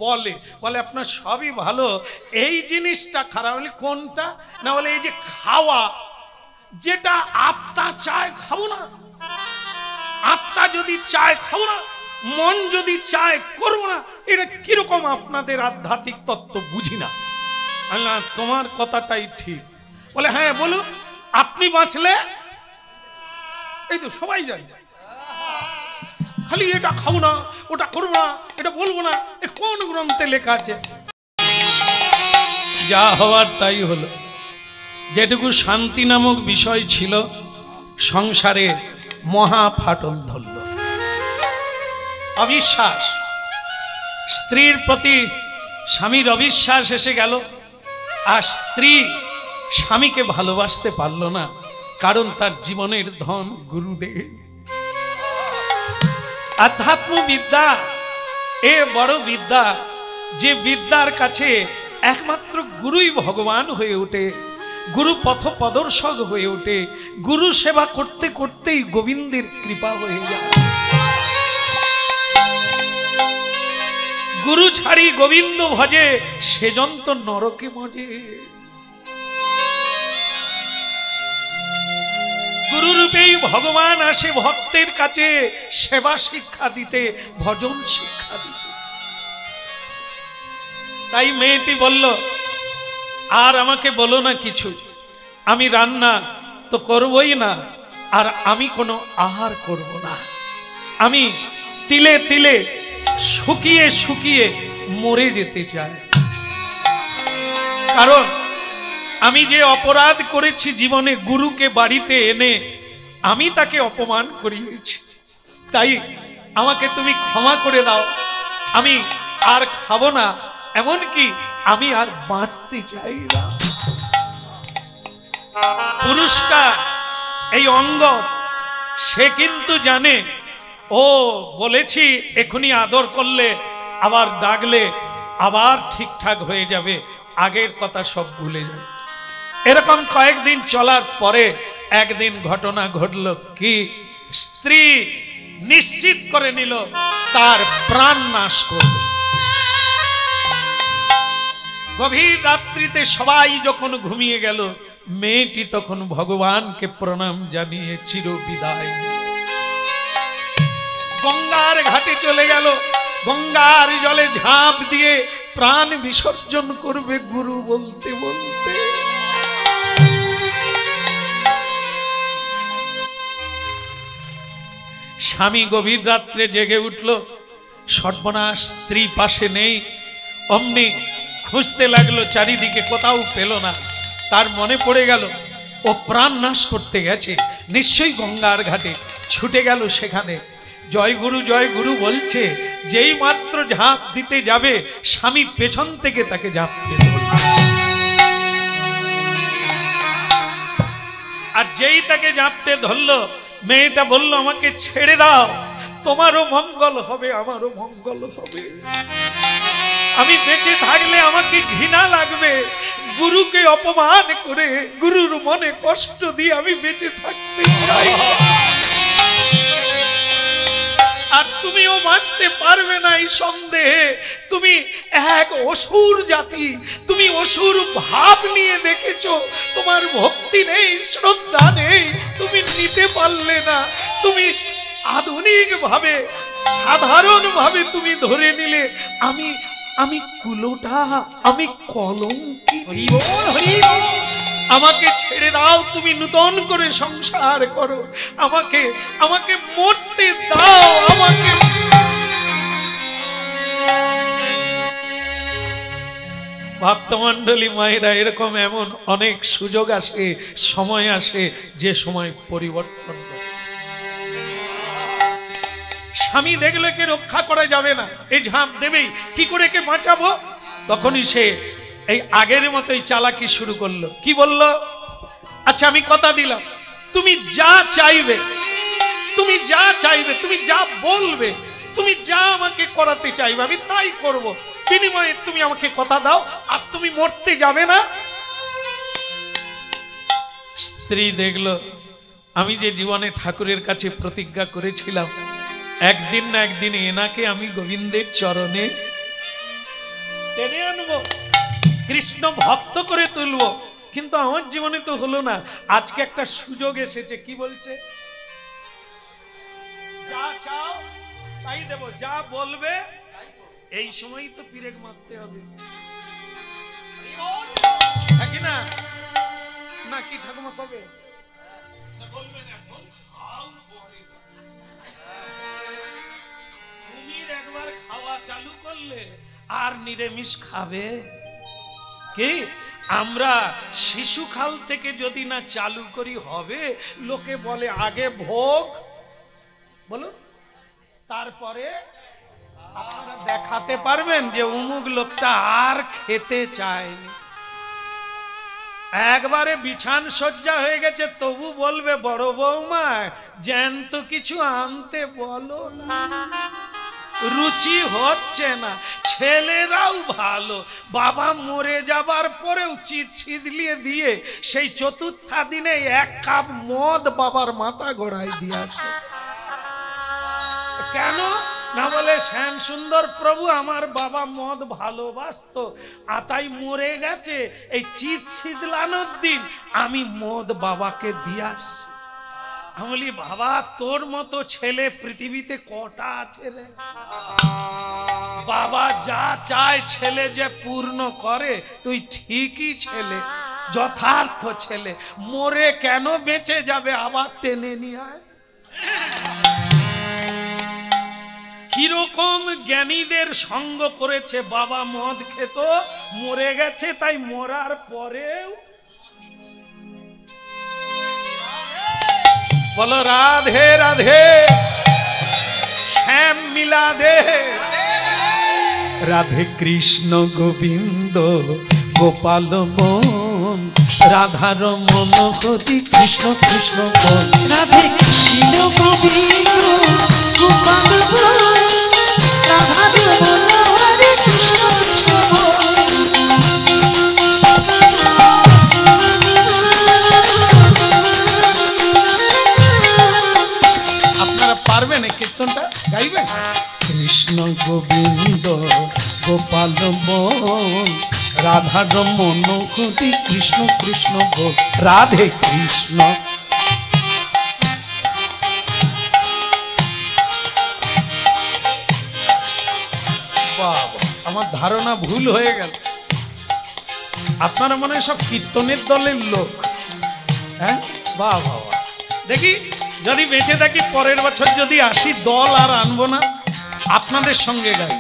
বলে বলে আপনার সবই ভালো, এই জিনিসটা খারাপ। বলে কোনটা? না বলে এই যে খাওয়া, যেটা আত্মা চায় খাবো না, আত্মা যদি চায় খাবো না, মন যদি চায় করবো না। এটা কিরকম আপনাদের আধ্যাত্মিক তত্ত্ব বুঝি না। আল্লাহ তোমার কথাটাই ঠিক। বলে হ্যাঁ বলুন, আপনি বাঁচলে এই তো সবাই জানে, খালি এটা খাবো না, ওটা করবো না, এটা বলবো না। কোন গ্রন্থে লেখা আছে? যা হওয়ার তাই হলো। যেটুকু শান্তি নামক বিষয় ছিল, সংসারে মহা ফাটল ধরল। অবিশ্বাস, স্ত্রীর প্রতি স্বামীর অবিশ্বাস এসে গেল, আর স্ত্রী স্বামীকে ভালোবাসতে পারল না, কারণ তার জীবনের ধন গুরুদেব। আধ্যাত্ম বিদ্যা এ বড় বিদ্যা, যে বিদ্যার কাছে একমাত্র গুরুই ভগবান হয়ে ওঠে, গুরু পথ প্রদর্শক হয়ে ওঠে। গুরু সেবা করতে করতেই গোবিন্দের কৃপা হয়ে যায়। গুরু ছাড়ি গোবিন্দ ভজে, সেজন তো নরকে মজে। গুরু রূপেই ভগবান আসে ভক্তের কাছে সেবা শিক্ষা দিতে, ভজন শিক্ষা দিতে। তাই মেয়েটি বলল, আর আমাকে বলো না কিছু, আমি রান্না তো করবই না, আর আমি কোনো আহার করব না। আমি তিলে তিলে শুকিয়ে শুকিয়ে মরে যেতে চাই। কারণ আমি যে অপরাধ করেছি জীবনে, গুরুকে বাড়িতে এনে আমি তাকে অপমান করিয়েছি। তাই আমাকে তুমি ক্ষমা করে দাও, আমি আর খাবো না, এমনকি আমি আর বাঁচতে চাই না। পুরুষটা এই অঙ্গদ, সে কিন্তু জানে, ও বলেছি এখনই আদর করলে, আবার ডাকলে আবার ঠিকঠাক হয়ে যাবে, আগের কথা সব ভুলে যাবে। এরকম কয়েকদিন চলার পরে একদিন ঘটনা ঘটল কি, স্ত্রী নিশ্চিত করে নিল তার প্রাণ নাশ করবে। গভীর রাত্রিতে সবাই যখন ঘুমিয়ে গেল, মেয়েটি তখন ভগবানকে প্রণাম জানিয়ে চির বিদায় গঙ্গার ঘাটে চলে গেল। গঙ্গার জলে ঝাঁপ দিয়ে প্রাণ বিসর্জন করবে গুরু বলতে বলতে। স্বামী গভীর রাত্রে জেগে উঠল, সর্বনাশ, স্ত্রী পাশে নেই। অমনি খুঁজতে লাগলো চারিদিকে, কোথাও পেল না। তার মনে পড়ে গেল ও প্রাণ নাশ করতে গেছে, নিশ্চয়ই গঙ্গার ঘাটে। ছুটে গেল সেখানে, জয় গুরু বলছে। যেই মাত্র ঝাঁপ দিতে যাবে, স্বামী পেছন থেকে তাকে ঝাঁপ দিয়ে ধরল। আর যেই তাকে ঝাঁপতে ধরলো, মেয়েটা বলল, আমাকে ছেড়ে দাও, তোমারও মঙ্গল হবে, আমারও মঙ্গল হবে। আমি বেঁচে থাকলে আমাকে ঘৃণা লাগবে, গুরুকে অপমান করে গুরুর মনে কষ্ট দিয়ে আমি বেঁচে থাকতে চাই। আর তুমিও বাঁচতে পারবে না এই সন্দেহে। তুমি এক অসুর জাতি, তুমি অসুর ভাব নিয়ে দেখেছো, তোমার ভক্তি নেই, শ্রদ্ধা নেই, তুমি নিতে পারলে না। তুমি আধুনিক ভাবে, সাধারণ ভাবে তুমি ধরে নিলে আমি কুলোটা, আমি কলঙ্কি। আমাকে ছেড়ে দাও, তুমি নূতন করে সংসার করো, আমাকে মরতে দাও। আমাকে ভক্তমণ্ডলী মায়েরা, এরকম এমন অনেক সুযোগ আসে, সময় আসে, যে সময় পরিবর্তন করে। স্বামী দেখলে কে রক্ষা করা যাবে না, এই ঝাঁপ দেবেই, কি করে কে বাঁচাবো? তখনই সে এই আগের মতোই চালাকি শুরু করলো। কি বলল? আচ্ছা আমি কথা দিলাম, তুমি যা চাইবে, তুমি যা চাইবে, তুমি যা বলবে, তুমি যা আমাকে করাতে চাইবে, আমি তাই করব। বিনিময়ে তুমি আমাকে কথা দাও, আর তুমি মরতে যাবে না। স্ত্রী দেখলো, আমি যে জীবনে ঠাকুরের কাছে প্রতিজ্ঞা করেছিলাম, একদিন না একদিন এনাকে আমি গোবিন্দের চরণে টেনে আনবো, কৃষ্ণ ভক্ত করে তুলবো। কিন্তু আমার জীবনে তো হলো না। আজকে একটা সুযোগ এসেছে। কি বলছে? যা চাও তাই দেব, যা বলবে। এই সময় তো পিরেক মারতে হবে, নাকি না? নাকি ঠাকুমা কবে বলবেন? এখন খাও, কুমির একবার খাওয়া চালু করলে আর নিরামিষ খাবে কি? আমরা শিশুকাল থেকে যদি না চালু করি হবে। লোকে বলে আগে ভোগ, বলো, তারপরে আপনারা দেখাতে পারবেন যে অমুক লোকটা আর খেতে চায়নি। একবারে বিছান সজ্জা হয়ে গেছে, তবু বলবে বড় বৌমা জ্যান্ত কিছু আনতে বলো না, রুচি হচ্ছে না। ছেলেরাও ভালো, বাবা মরে যাবার পরেও চিত ছিদলিয়ে দিয়ে সেই চতুর্থা দিনে এক কাপ মদ বাবার মাথা গোড়ায় দিয়ে আসে। কেন না? বলে শ্যাম সুন্দর প্রভু আমার বাবা মদ ভালোবাসতো, আতাই মরে গেছে, এই চিত ছিদলানোর দিন আমি মদ বাবাকে দিয়ে আসছি। আমি বলি বাবা তোর মতো ছেলে পৃথিবীতে কটা আছে রে? বাবা যা চায় ছেলে যে পূর্ণ করে। তুই ঠিকই ছেলে, যথার্থ ছেলে, মরে কেন বেঁচে যাবে? আবার টেনে নিয়ে আয়। কিরকম জ্ঞানীদের সঙ্গ করেছে, বাবা মদ খেত, মরে গেছে, তাই মরার পরেও বলো রাধে রাধে, শ্যাম মিলা দে। রাধে কৃষ্ণ গোবিন্দ গোপাল মন, রাধার মন হরি কৃষ্ণ কৃষ্ণ মন। রাধে কৃষ্ণ গোবিন্দ গোপাল মন, রাধার মন হরি কৃষ্ণ কৃষ্ণ মন। আপনারা পারবেন এই কীর্তনটা গাইবেন? কৃষ্ণ গোবিন্দ গোপাল মন, রাধার মন হরি কৃষ্ণ কৃষ্ণ মন। রাধে কৃষ্ণ। আমার ধারণা ভুল হয়ে গেল। আপনারা মনে হয় সব কীর্তনের দলের লোক। হ্যাঁ, বাহ বাহ। দেখি যদি বেঁচে থাকি পরের বছর যদি আসি, দল আর আনবো না, আপনাদের সঙ্গে গাই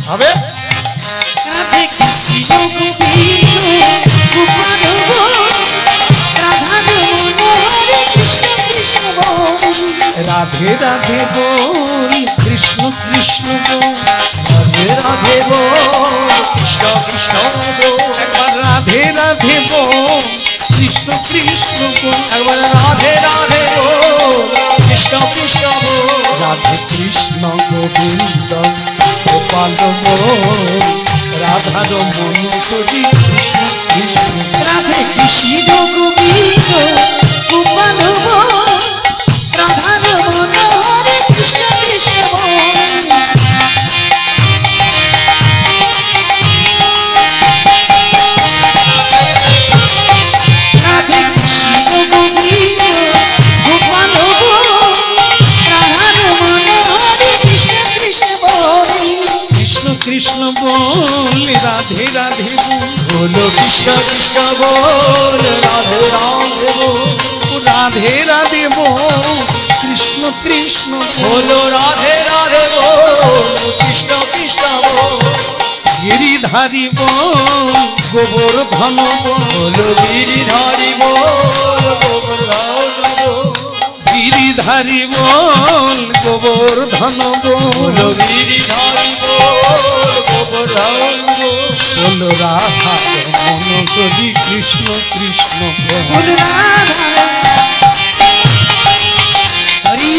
হবে। রাধে কৃষ্ণ গোবিন্দ গোপাল মন, রাধার মন হরি কৃষ্ণ কৃষ্ণ মন। রাধে রাধে বল কৃষ্ণ কৃষ্ণ বল, রাধে রাধে বল কৃষ্ণ কৃষ্ণ বল। একবার রাধে রাধে বল কৃষ্ণ কৃষ্ণ বল। একবার রাধে রাধে বল কৃষ্ণ কৃষ্ণ বল। রাধে কৃষ্ণ গোবিন্দ গোপাল মন, রাধার মন হরি কৃষ্ণ কৃষ্ণ। রাধে কৃষ্ণ গোবিন্দ গোপাল মন, রাধার মন হরি কৃষ্ণ কৃষ্ণ মন। রাধে কৃষ্ণ গোবিন্দ গোপাল মন, রাধার মন হরি কৃষ্ণ কৃষ্ণ মন। কৃষ্ণ কৃষ্ণ বল রাধে রাধে বল, বলো কৃষ্ণ কৃষ্ণ বল রাধে রাধে বল। রাধে রাধে বল কৃষ্ণ কৃষ্ণ বলো, রাধে রাধে বল কৃষ্ণ কৃষ্ণ বল। গিরিধারী বল গোবর্ধন বল, গিরিধারী বল গোবর্ধন বল। গিরিধারী বল গোবর্ধন বল, গিরিধারী বল গোবর্ধন বল। বলো রাধা মন হরি কৃষ্ণ কৃষ্ণ বল। রাধা হরি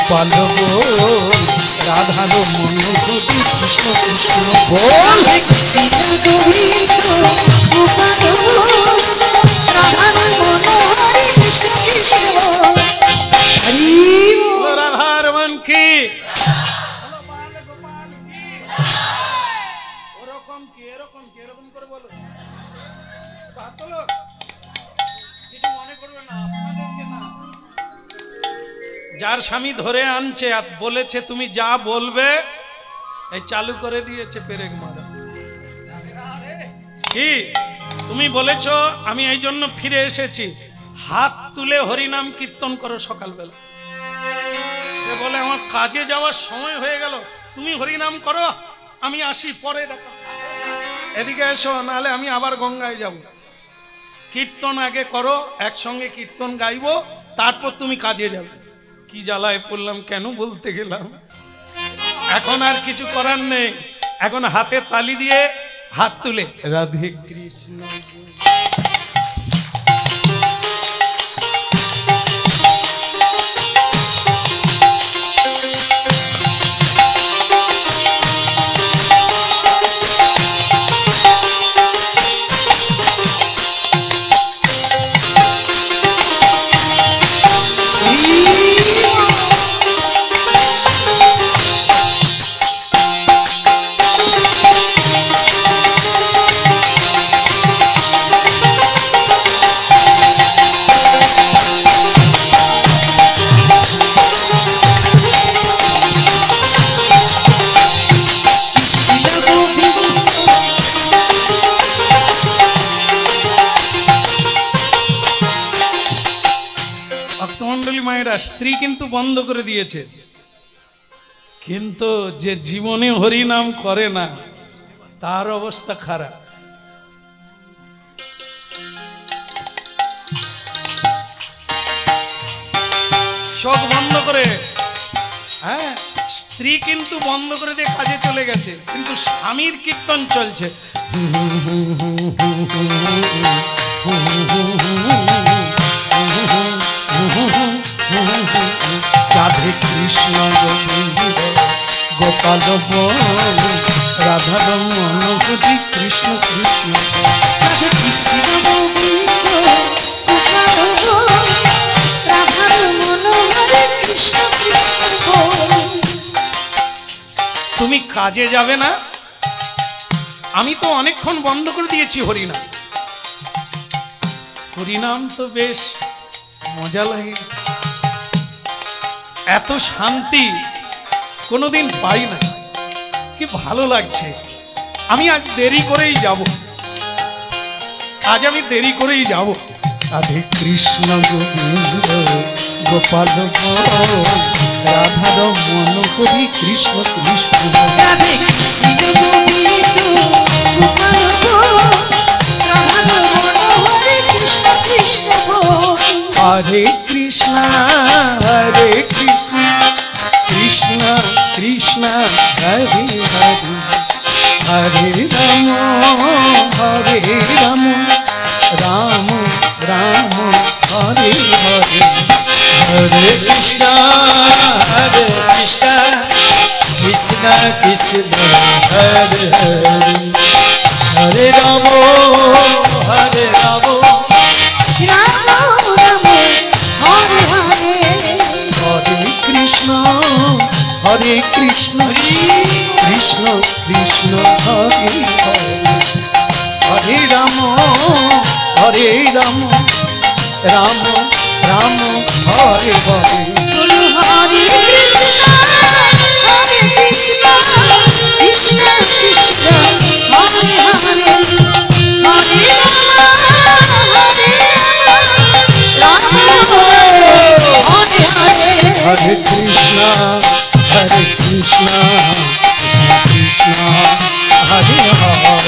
গোপাল বল রাধার মন হরি কৃষ্ণ কৃষ্ণ বল। রাধার মন কি ওরকম কি এরকম কি এরকম করে বলো, হাত তোলো, কিছু মনে করবে না, আপনাদেরকে না। যার স্বামী ধরে আনছে আর বলেছে তুমি যা বলবে, এই চালু করে দিয়েছে পেরেক মারা। কি তুমি বলেছো আমি এই জন্য ফিরে এসেছি, হাত তুলে হরিনাম কীর্তন করো সকালবেলা। বলে আমার কাজে যাওয়ার সময় হয়ে গেল, তুমি হরিনাম করো, আমি আসি, পরে দেখা। এদিকে এসো, নাহলে আমি আবার গঙ্গায় যাব। কীর্তন আগে করো, একসঙ্গে কীর্তন গাইবো, তারপর তুমি কাজে যাবে। কি জ্বালায় পড়লাম, কেন বলতে গেলাম। এখন আর কিছু করার নেই, এখন হাতে তালি দিয়ে হাত তুলে রাধে কৃষ্ণ। স্ত্রী কিন্তু বন্ধ করে দিয়েছে, কিন্তু যে জীবনে হরিনাম করে না তার অবস্থা খারাপ। চোখ বন্ধ করে, হ্যাঁ, স্ত্রী কিন্তু বন্ধ করে দিয়ে কাজে চলে গেছে, কিন্তু স্বামীর কীর্তন চলছে। রাধে কৃষ্ণ গোপাল বল রাধার মন হরি কৃষ্ণ কৃষ্ণ। তুমি কাজে যাবে না, আমি তো অনেকক্ষণ বন্ধ করে দিয়েছি হরিনাম। হরিনাম তো বেশ মজা লাগে, এত শান্তি কোনোদিন পাই না, কি ভালো লাগছে। আমি আজ দেরি করেই যাব, আজ আমি দেরি করেই যাব। রাধে কৃষ্ণ গোবিন্দ গোপাল রাধার মন হরি কৃষ্ণ কৃষ্ণ। রাধে কৃষ্ণ গোবিন্দ হরে কৃষ্ণ হরে কৃষ্ণ কৃষ্ণ কৃষ্ণ হরে হরে, হরে রাম রাম রাম হরে হরে। হরে কৃষ্ণ কৃষ্ণ কৃষ্ণ কৃষ্ণ হরে হরে, হরে রাম হরে রাম রাম রাম হরে হরে। হরে কৃষ্ণ কৃষ্ণ কৃষ্ণ কৃষ্ণ হরে হরে, হরে রাম রাম রাম হরে হরে। বলো হরে কৃষ্ণ কৃষ্ণ কৃষ্ণ হরে হরে, হরে রাম রাম হরে হরে। হরে কৃষ্ণ কৃষ্ণ কৃষ্ণ হরে হরে,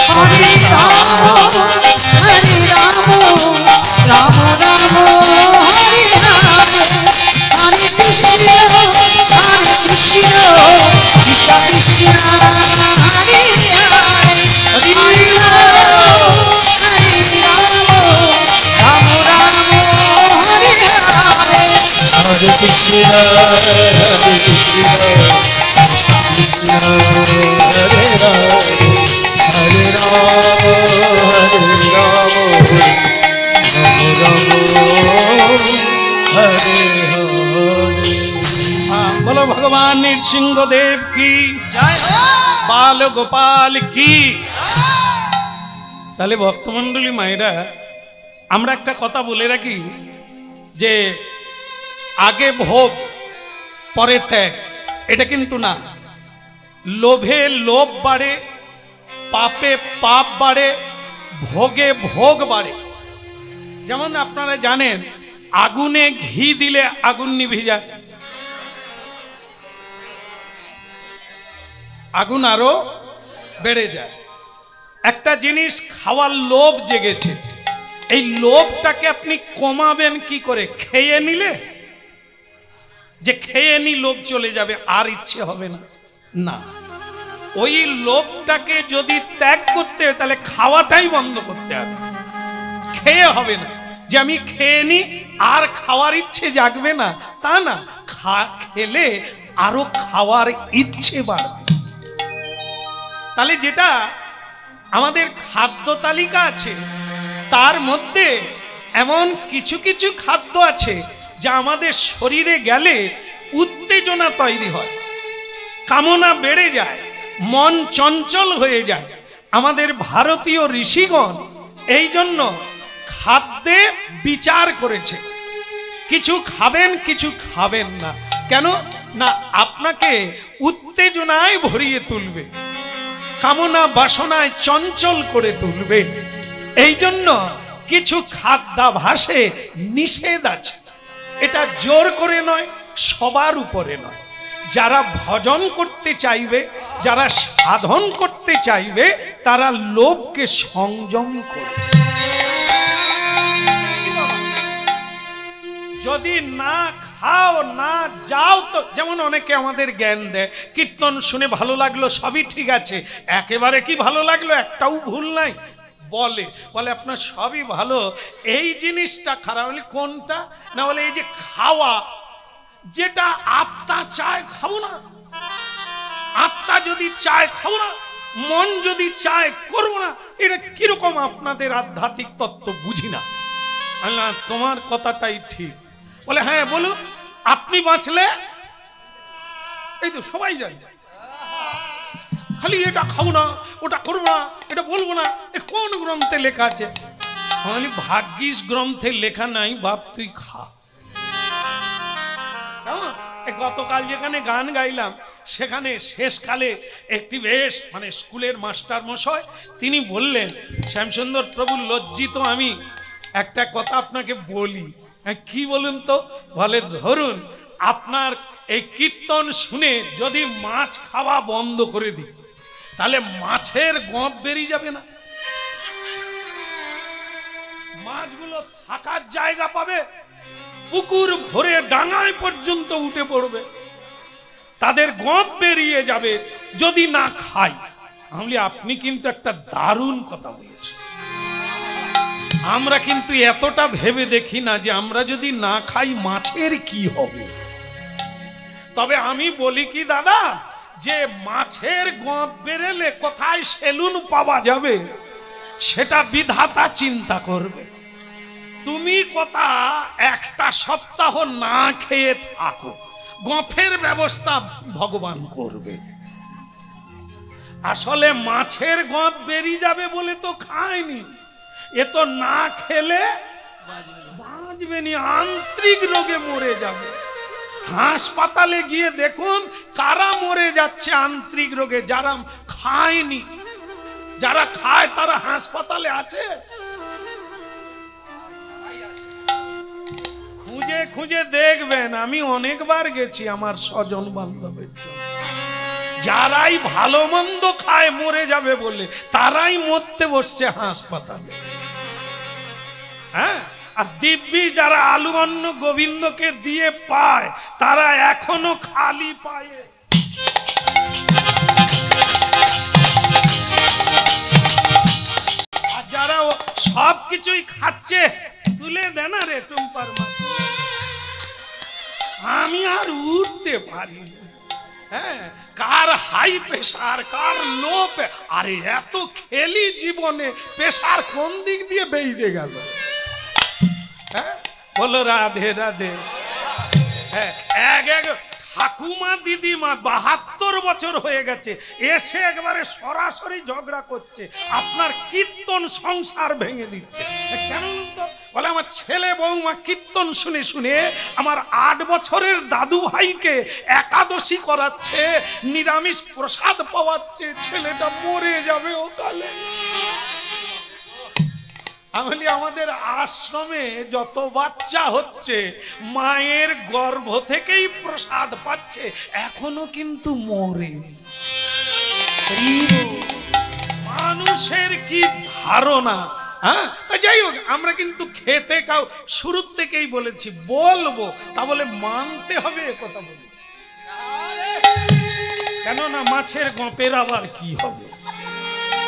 হরে রাম রাম রাম হরে হরে, হরে কৃষ্ণ बोलो भगवान नृसिंहदेव की जय, बाल गोपाल की। তাহলে ভক্তমণ্ডলী মায়েরা, আমরা একটা কথা বলে রাখি যে আগে ভোগ পরে ত্যাগ, এটা কিন্তু না। লোভে লোভ বাড়ে, পাপে পাপ বাড়ে, ভোগে ভোগ বাড়ে। যেমন আপনারা জানেন আগুনে ঘি দিলে আগুন নিভে যায়, আগুন আরো বেড়ে যায়। একটা জিনিস খাওয়ার লোভ জেগেছে, এই লোভটাকে আপনি কমাবেন কি করে? খেয়ে নিলে যে খেয়ে নি লোভ চলে যাবে, আর ইচ্ছে হবে না, না। ওই লোভটাকে যদি ত্যাগ করতে হয় তাহলে খাওয়াটাই বন্ধ করতে হবে। খেয়ে হবে না যে আমি খেয়ে নি আর খাওয়ার ইচ্ছে জাগবে না, তা না। খেলে আরো খাওয়ার ইচ্ছে বাড়বে। তাহলে যেটা আমাদের খাদ্য তালিকা আছে তার মধ্যে এমন কিছু কিছু খাদ্য আছে যা আমাদের শরীরে গেলে উত্তেজনা তৈরি হয়, কামনা বেড়ে যায়, মন চঞ্চল হয়ে যায়। আমাদের ভারতীয় ঋষিগণ এই জন্য খাদ্যে বিচার করেছে, কিছু খাবেন কিছু খাবেন না। কেন না? আপনাকে উত্তেজনায় ভরিয়ে তুলবে, কামনা বাসনায় চঞ্চল করে তুলবে। এই জন্য কিছু খাদ্যাভ্যাসে নিষেধ আছে। এটা জোর করে নয়, সবার উপরে নয়। যারা ভজন করতে চাইবে, যারা সাধন করতে চাইবে, তারা লোভকে সংযম করবে। যদি না খাও না যাও তো, যেমন অনেকে আমাদের জ্ঞান দেয়, কীর্তন শুনে ভালো লাগলো, সবই ঠিক আছে, একেবারে কি ভালো লাগলো, একটাও ভুল নাই, বলে বলে আপনার সবই ভালো, এই জিনিসটা খারাপ। বলে কোনটা? না বলে এই যে খাওয়া, যেটা আত্মা চায় খাবো না, আত্মা যদি চায় খাবো না, মন যদি চায় করবো না। এটা কিরকম আপনাদের আধ্যাত্মিক তত্ত্ব বুঝি না। আল্লাহ তোমার কথাটাই ঠিক। বলে হ্যাঁ বলো, আপনি বাঁচলে এই তো সবাই জানে, খালি এটা খাবো না, ওটা করবো না, এটা বলবো না। কোন গ্রন্থে লেখা আছে? আমি ভাগ্যিস গ্রন্থে লেখা নাই, বাপ তুই খা। গতকাল যেখানে গান গাইলাম সেখানে শেষকালে একটি বেশ মানে স্কুলের মাস্টার মশাই তিনি বললেন, শ্যামসুন্দর প্রভু লজ্জিত আমি একটা কথা আপনাকে বলি। কি বলুন তো? বলে ধরুন আপনার এই কীর্তন শুনে যদি মাছ খাওয়া বন্ধ করে দিই তাহলে মাছের গঁদ বেরিয়ে যাবে না? মাছগুলো থাকার জায়গা পাবে, পুকুর ভরে ডাঙায় পর্যন্ত উঠে পড়বে, তাদের গঁদ বেরিয়ে যাবে যদি না খাই। আমি আপনি কিন্তু একটা দারুণ কথা বলেছেন। আমরা কিন্তু এতটা ভেবে দেখি না যে আমরা যদি না খাই মাছের কি হবে। তবে আমি বলি কি দাদা, যে মাছের গঁদ বেরেলে কোথায় সেলুন পাওয়া যাবে সেটা বিধাতা চিন্তা করবে। তুমি কথা একটা সপ্তাহ না খেয়ে থাকো, গঁফের ব্যবস্থা ভগবান করবে। আসলে মাছের গঁদ বেরিয়ে যাবে বলে তো খায়নি, এ তো না খেলে বাঁচবে নি, আন্তরিক রোগে মরে যাবে। হাসপাতালে গিয়ে দেখুন কারা মরে যাচ্ছে আন্তরিক রোগে, যারা খায়নি। যারা খায় তারা হাসপাতালে আছে। খুঁজে খুঁজে দেখবেন, আমি অনেকবার গেছি আমার স্বজন বান্ধবের জন্য, যারাই ভালো মন্দ খায় মরে যাবে বলে তারাই মরতে বসছে হাসপাতালে। হ্যাঁ, আর দিব্যি যারা আলু অন্ন গোবিন্দকে দিয়ে পায় তারা এখনো খালি পায়ে। আর যারা সব কিছুই খাচ্ছে, তুলে দেন রে টুম্পার মা, আমি আর উঠতে পারি না। হ্যাঁ, কার হাই প্রেশার, কার লো, আরে এত খেলি জীবনে, পেশার কোন দিক দিয়ে বেরিয়ে গেল? হ্যাঁ, বলো রাধে রাধে। হ্যাঁ, এক ঠাকুমা দিদিমা 72 বছর হয়ে গেছে, এসে একবারে সরাসরি ঝগড়া করছে, আপনার কীর্তন সংসার ভেঙে দিচ্ছে। কেন তো? বলে আমার ছেলে বৌমা কীর্তন শুনে শুনে আমার 8 বছরের দাদু ভাইকে একাদশী করাচ্ছে, নিরামিষ প্রসাদ পাওয়াচ্ছে, ছেলেটা মরে যাবে ও কালে। আমি আমাদের আশ্রমে যত বাচ্চা হচ্ছে মায়ের গর্ভ থেকেই প্রসাদ পাচ্ছে, এখনো কিন্তু মরেনি। মানুষের কি ধারণা! হ্যাঁ, যাই হোক, আমরা কিন্তু খেতে খাও শুরুর থেকেই বলেছি, বলবো, তা বলে মানতে হবে এ কথা বলি। কেননা মাছের গপের আবার কি হবে,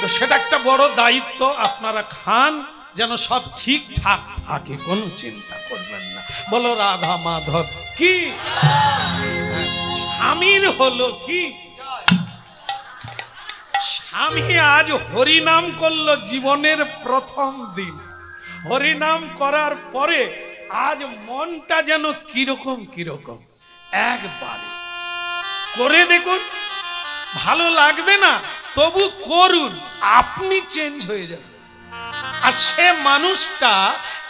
তো সেটা একটা বড় দায়িত্ব। আপনারা খান যেন সব ঠিকঠাক থাকে, কোনো চিন্তা করবেন না। বলো রাধা মাধব কি। স্বামীর হলো কি, স্বামী আজ হরিনাম করলো জীবনের প্রথম দিন। হরিনাম করার পরে আজ মনটা যেন কিরকম কিরকম, একবারে করে দেখুন, ভালো লাগবে না তবু করুন, আপনি চেঞ্জ হয়ে যাবেন। আর সে মানুষটা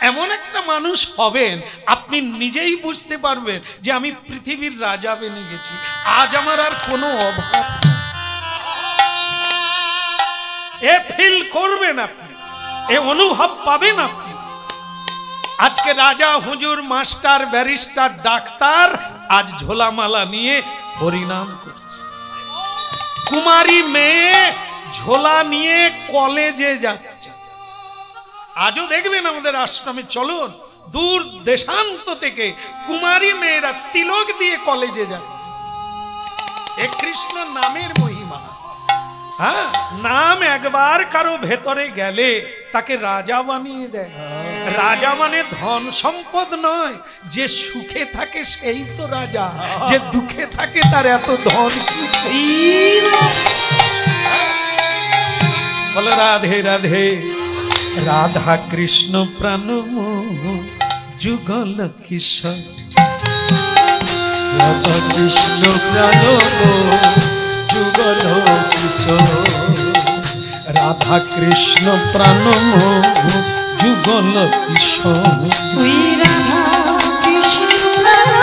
এমন একটা মানুষ হবেন, আপনি নিজেই বুঝতে পারবেন যে আমি পৃথিবীর রাজা বেনে গেছি, আজ আমার আর কোনো অভাব। এ ফিল করবেন আপনি, এ অনুভব পাবেন আপনি। আজকে রাজা হুজুর মাস্টার ব্যারিস্টার ডাক্তার আজ ঝোলামালা নিয়ে হরিনাম করছে। কুমারী মেয়ে ঝোলা নিয়ে কলেজে যাচ্ছে। আজও দেখবেন আমাদের আশ্রমে, চলুন, দূর দেশান্ত থেকে কুমারী মেয়েরা তিলক দিয়ে কলেজে যায়। এ কৃষ্ণ নামের মহিমা। হ্যাঁ, নাম একবার কারো ভেতরে গেলে তাকে রাজা বানিয়ে দেয়। রাজা মানে ধন সম্পদ নয়, যে সুখে থাকে সেই তো রাজা, যে দুঃখে থাকে তার এত ধন। বলো রাধে রাধে। রাধা কৃষ্ণ প্রাণ যুগল কিশোর, রাধা কৃষ্ণ প্রাণ যুগল কিশোর, রাধা কৃষ্ণ প্রাণ যুগল কিশোর, তুই রাধা কৃষ্ণ প্রাণ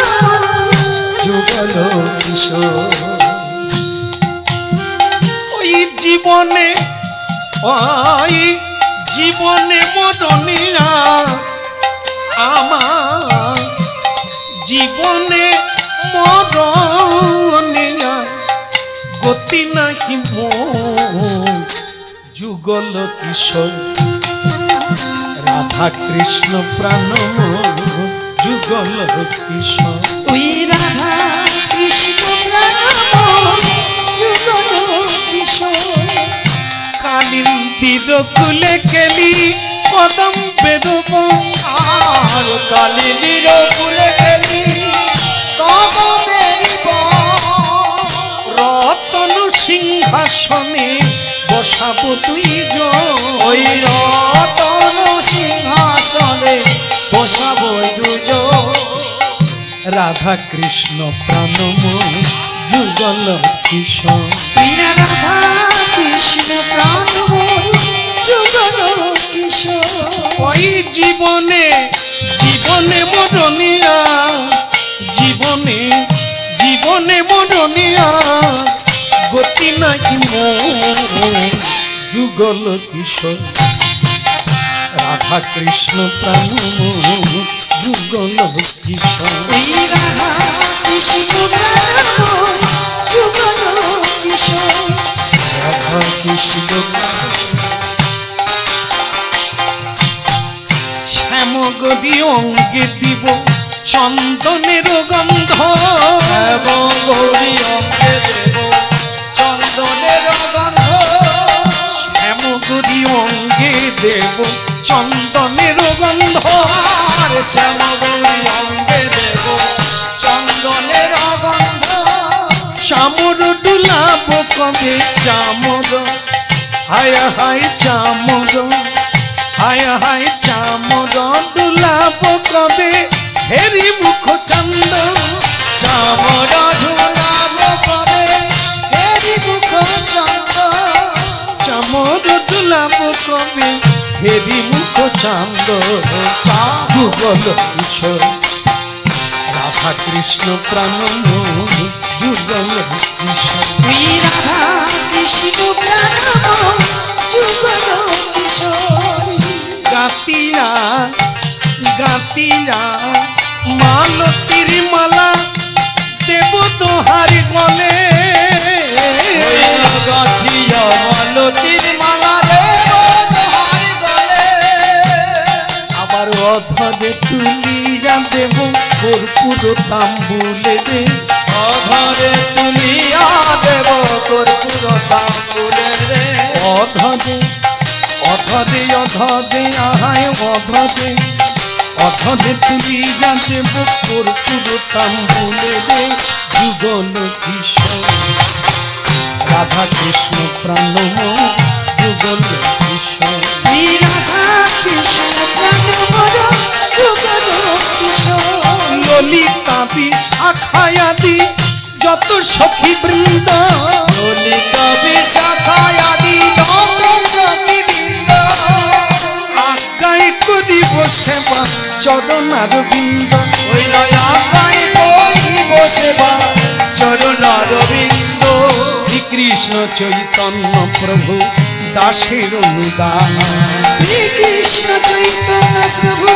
যুগল কিশোর। ওই জীবনে, ওই জীবনে মদনিয়া আমার, জীবনে মদনিয়া গতি নাহি মোর যুগল কিশোর, রাধা কৃষ্ণ প্রাণ যুগল কিশোর, তুই রাধা কৃষ্ণ প্রাণ যুগল কিশোর, কালিন্দির কুলে কেলি কদম বেদব, আর কালিনীর ফুলে গেলি কদমের রতন সিংহাসনে বসাবো তুই ওই রতন সিংহাসনে বসাবো দুজন, রাধা কৃষ্ণ প্রাণ যুগল কিশোর, তুই রাধা কৃষ্ণ প্রাণ যুগল কিশোর, ওই জীবনে, জীবনে মদনিয়া, জীবনে, জীবনে মদনিয়া গতি নাকি মোর যুগল কিশোর, রাধা কৃষ্ণ প্রাণ যুগল কিশোর, তুই রাধা কৃষ্ণ প্রাণ যুগল কিশোর, রাধা কৃষ্ণ শ্যামগদি অঙ্গে দিব চন্দনের গন্ধ, শ্যামগৌরী অঙ্গে দেব চন্দনের গন্ধ, শ্যামগদি অঙ্গে দেব চন্দনের গন্ধ, আর শ্যামগৌরী অঙ্গে দেব চন্দনের গন্ধ, চামর দুলাব কবে চামর, হায় হায় চামর, হায় হায় চামর দুলাব কবে হেরি মুখ চন্দ, চামর ঝুলাব কবে হেরি মুখ চন্দ, চামর দুলাব কবে হেরি মুখ চন্দ, যুগল কিশোর রাধা কৃষ্ণ প্রাণ যুগল কিশোর। রাধা কৃষ্ণ প্রাণ যুগল কিশোর, গাতিয়া গাতিয়া মালতীর মালা দেব দোহার গলে, গাথিয়া মালতীর মালা দেব দোহার গলে, আবার অধরে তুলিয়া দেব কর্পূর তাম্বুলে দে, অধরে তুলিয়া দেব কর্পূর তাম্বুলে রে, অধরে অধরে অধরে আহায় অধরে অধরে তুলিয়া দেব কর্পূর তাম্বুলে দে, যুগল কিশোর রাধা কৃষ্ণ প্রাণ যুগল কিশোর। রাধা কৃষ্ণ প্রাণ যুগল কিশোর, ললিতা বিশাখায়াদি যত সখী বৃন্দ, ললিতা বিশাখায়াদি যত সখী বৃন্দ, আজ্ঞায় করিব সেবা চরণার বৃন্দ, ওই আজ্ঞায় করিব সেবা চরণার বৃন্দ, শ্রীকৃষ্ণ চৈতন্য প্রভু দাসের অনুদান, শ্রীকৃষ্ণ চৈতন্য প্রভু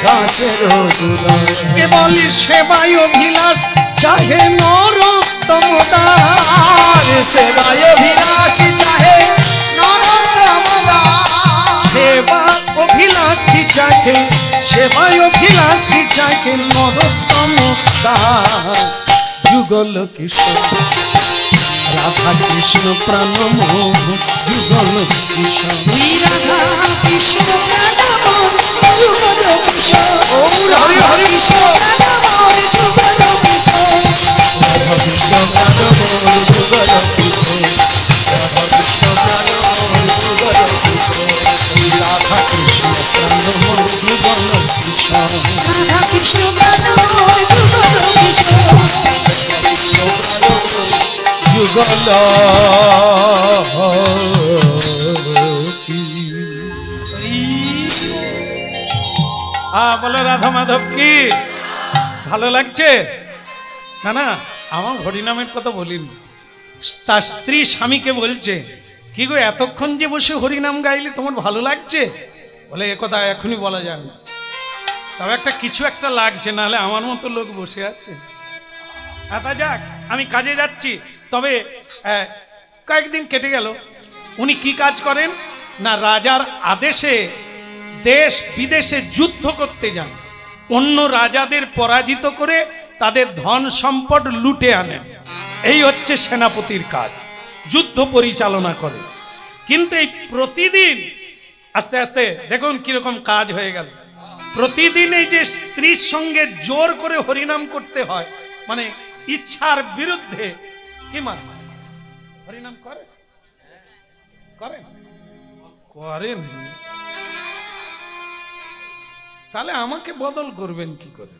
দাসের অনুদান, কেবল সেবায় অভিলাষ চাহে নরোত্তম দাস, সেবায় অভিলাষী চাহে নরোত্তম দাস, সেবা অভিলাষী চাহে সেবায় অভিলাষী চাহে নরোত্তম দাস, যুগল কিশোর রাধা কৃষ্ণ প্রাণ যুগল কিশোর। রাধা কৃষ্ণ প্রাণ যুগল কিশোর, রাধা কৃষ্ণ প্রাণ যুগল কিশোর, রাধা কৃষ্ণ প্রাণ যুগল কিশোর, রাধা কৃষ্ণ প্রাণ যুগল কিশোর, রাধা কৃষ্ণ প্রাণ যুগল কিশোর, রাধা কৃষ্ণ প্রাণ যুগল কিশোর, যুগল বলো রাধা মাধব কি ভালো লাগছে? না না, আমার হরিনামের কথা বলিনি। তার স্ত্রী স্বামীকে বলছে, কি গো এতক্ষণ যে বসে হরিনাম গাইলে তোমার ভালো লাগছে? বলে এ কথা এখনই বলা যাবে না, তবে একটা কিছু একটা লাগছে, নাহলে আমার মতো লোক বসে আছে। আচ্ছা যাক, আমি কাজে যাচ্ছি। তবে কয়েকদিন কেটে গেল। উনি কি কাজ করেন না, রাজার আদেশে দেশ বিদেশে যুদ্ধ করতে যান, অন্য রাজাদের পরাজিত করে তাদের ধন সম্পদ লুটে আনেন। এই হচ্ছে সেনাপতির কাজ, যুদ্ধ পরিচালনা করে। কিন্তু এই প্রতিদিন আস্তে আস্তে দেখুন কিরকম কাজ হয়ে গেল। প্রতিদিন এই যে স্ত্রীর সঙ্গে জোর করে হরিনাম করতে হয়, মানে ইচ্ছার বিরুদ্ধে, কি মানে হরিনাম করে করেন করেন, তাহলে আমাকে বদল করবেন কি করে?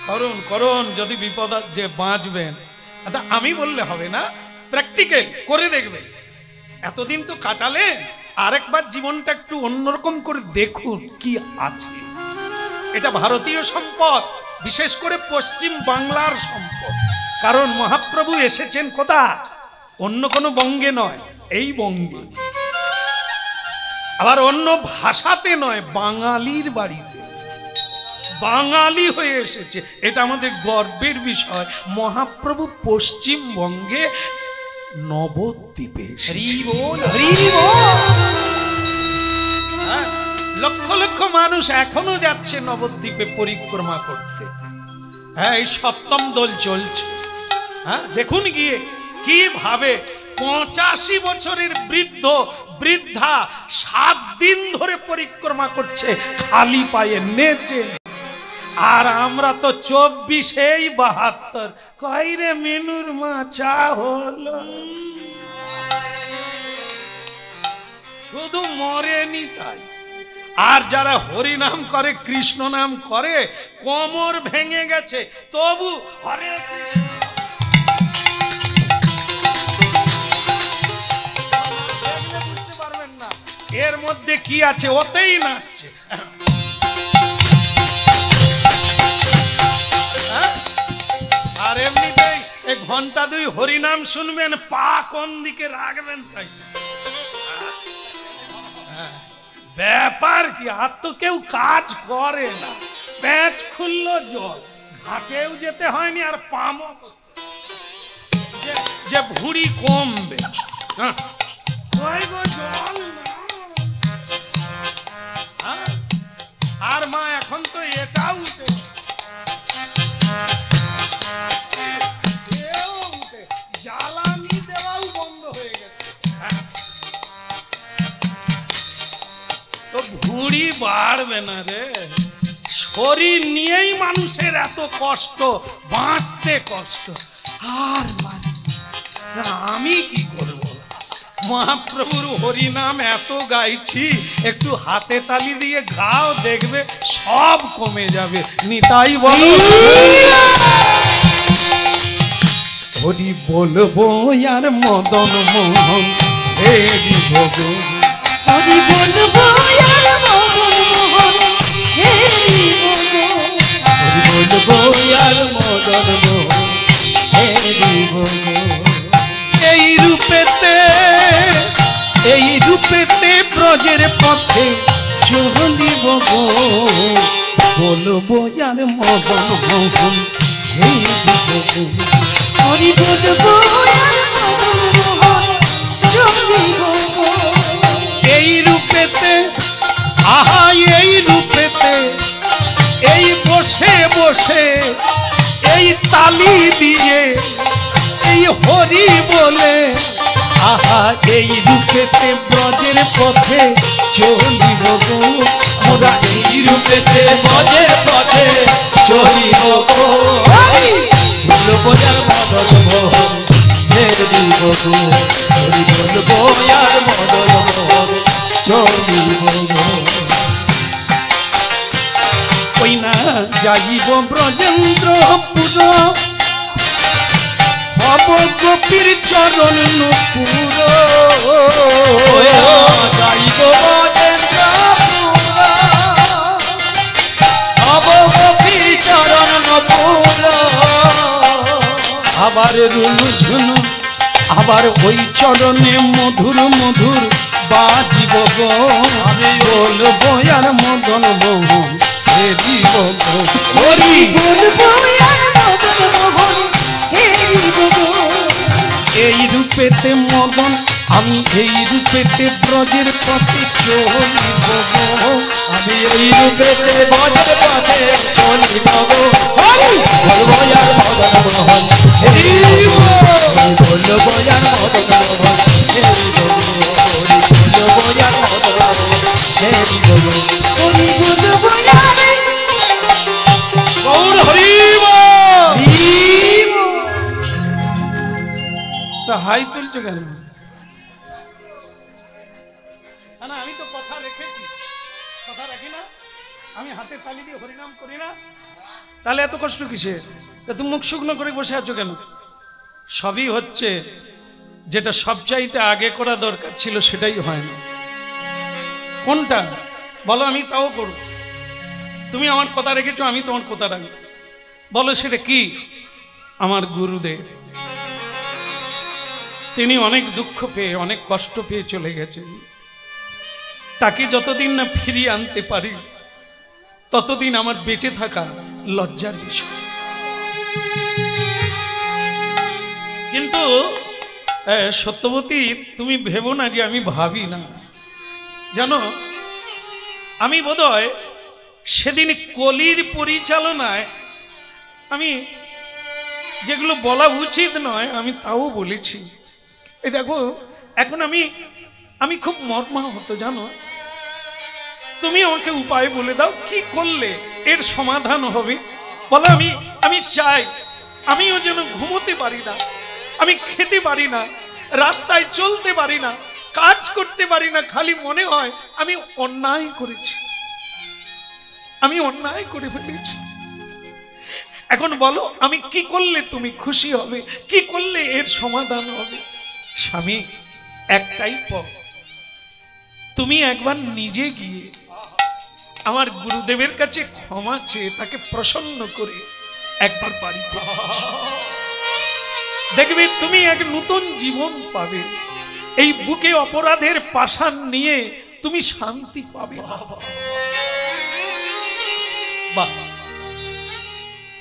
করুন করুন, যদি বিপদ যে বাঁচবেন। আমি বললে হবে না, প্র্যাকটিক্যাল করে দেখবেন। এতদিন তো কাটালেন, আরেকবার জীবনটা একটু অন্যরকম করে দেখুন কি আছে। এটা ভারতীয় সম্পদ, বিশেষ করে পশ্চিম বাংলার সম্পদ। কারণ মহাপ্রভু এসেছেন কোথা, অন্য কোনো বঙ্গে নয়, এই বঙ্গে। আবার অন্য ভাষাতে নয়, বাঙালির বাড়িতে বাঙালি হয়ে এসেছে। এটা আমাদের গর্বের বিষয়। মহাপ্রভু পশ্চিমবঙ্গে নবদ্বীপে লক্ষ লক্ষ মানুষ এখনো যাচ্ছে নবদ্বীপে পরিক্রমা করতে। হ্যাঁ, এই সপ্তম দোল চলছে। হ্যাঁ, দেখুন গিয়ে কিভাবে 85 বছরের বৃদ্ধ বৃদ্ধা 7 দিন ধরে পরিক্রমা করছে খালি পায়ে নেচে। আর আমরা তো 24 72 কইরে মেনুর মা চা হলো। শুধু মরেনি তাই। আর যারা হরি নাম করে, কৃষ্ণ নাম করে, কোমর ভেঙে গেছে তবু হরে কৃষ্ণ। বুঝতে পারবেন না এর মধ্যে কি আছে, ওতেই নাচছে। আর এমনিতেই এক ঘন্টা দুই হরিনাম শুনবেন, পা কোন দিকে রাখবেন তাই। ব্যাপার কি, আর তো কেউ কাজ করে না, প্যাঁচ খুললো জল, ঘাটেও যেতে হয়নি আর পামও যে ভুঁড়ি কমবে। জল আর মা এখন তো এটাও উঠে, জ্বালানি দেওয়াও বন্ধ হয়ে গেছে। তো ভুঁড়ি বাড়বে না রে, শরীর নিয়েই মানুষের এত কষ্ট, বাঁচতে কষ্ট। আর আমি কি করব, মহাপ্রভুর হরিনাম এত গাইছি, একটু হাতে তালি দিয়ে গাও, দেখবে সব কমে যাবে। নিতাই বল হরি বলবো আর মদন মোহন হেরি ভগো, হরি বলবো আর মদন মোহন হেরি ভগো, হরি বলবো আর মদন মোহন হেরি ভগো। এই রূপেতে ব্রজের পথে চলিব গো, বলবো আর মদন মোহন হেরি ভগো। হরি বলবো আর মদন মোহন চলিব গো, এই রূপেতে, আহা এই রূপেতে, এই বসে বসে, এই তালি দিয়ে, এই হরি বলে, আহা এই রূপেতে ব্রজের পথে চলিব গো, মোরা এই রূপেতে ব্রজের পথে চলিব গো। বলবো আর মদন মোহন হেরি ভগো, হরি বলবো আর মদন মোহন চলিব গো। ওই না যাইব ব্রজেন্দ্রপুর, হব গোপীর চরণ নুপুর। যাইব হব গোপীর চরণ নুপুর। আবার রুনু ঝুনু, আবার ওই চরণে মধুর মধুর বাজিব গো, আমি বলবো আর মদন মোহন হেরি ভগো। হরি বলবো আর মদন মোহন হেরি ভগো, এই রূপেতে মদন, আমি এই রূপেতে ব্রজের পথে চলিব গো, আমি এই রূপেতে ব্রজের পথে চলিব গো। হরি বলবো আর মদন মোহন হেরি ভগো, বলবো আর মদন মোহন হেরি ভগো, হরি বলবো আর মদন মোহন হেরি ভগো। হরি বলবো আর গৌর হরি তা হাই তুলছো কেন? না আমি তো কথা রেখেছি, কথা রাখি না, আমি হাতে তালি দিয়ে হরিনাম করি না, তাহলে এত কষ্ট কিসের? তা তুমি মুখ শুকনো করে বসে আছো কেন? সবই হচ্ছে, যেটা সবচাইতে আগে করা দরকার ছিল সেটাই হয় না। কোনটা বলো, আমি তাও করব। তুমি আমার কথা রেখেছো, আমি তোমার কথা রাখি, বলো সেটা কি? আমার গুরুদেব, তিনি অনেক দুঃখ পেয়ে, অনেক কষ্ট পেয়ে চলে গেছেন। তাকে যতদিন না ফিরিয়ে আনতে পারি, ততদিন আমার বেঁচে থাকা লজ্জার বিষয়। কিন্তু সত্যবতী, তুমি ভেবো না যে আমি ভাবি না। জানো, আমি বোধহয় সেদিন কলির পরিচালনায় আমি যেগুলো বলা উচিত নয় আমি তাও বলেছি। এই দেখো, এখন আমি খুব মর্মাহত, জানো। তুমি আমাকে উপায় বলে দাও, কি করলে এর সমাধান হবে বলো। আমি চাই, আমিও যেন ঘুমোতে পারি না, আমি খেতে পারি না, রাস্তায় চলতে পারি না, কাজ করতে পারি না, খালি মনে হয় আমি অন্যায় করেছি, আমি অন্যায় করে ফেলেছি। এখন বলো আমি কি করলে তুমি খুশি হবে, কি করলে এর সমাধান হবে? স্বামী, একটাই পথ, তুমি একবার নিজে গিয়ে আমার গুরুদেবের কাছে ক্ষমা চেয়ে তাকে প্রসন্ন করে একবার বাড়ি দেখবে তুমি এক নতুন জীবন পাবে। এই বুকে অপরাধের পাষাণ নিয়ে তুমি শান্তি পাবে। বাহ,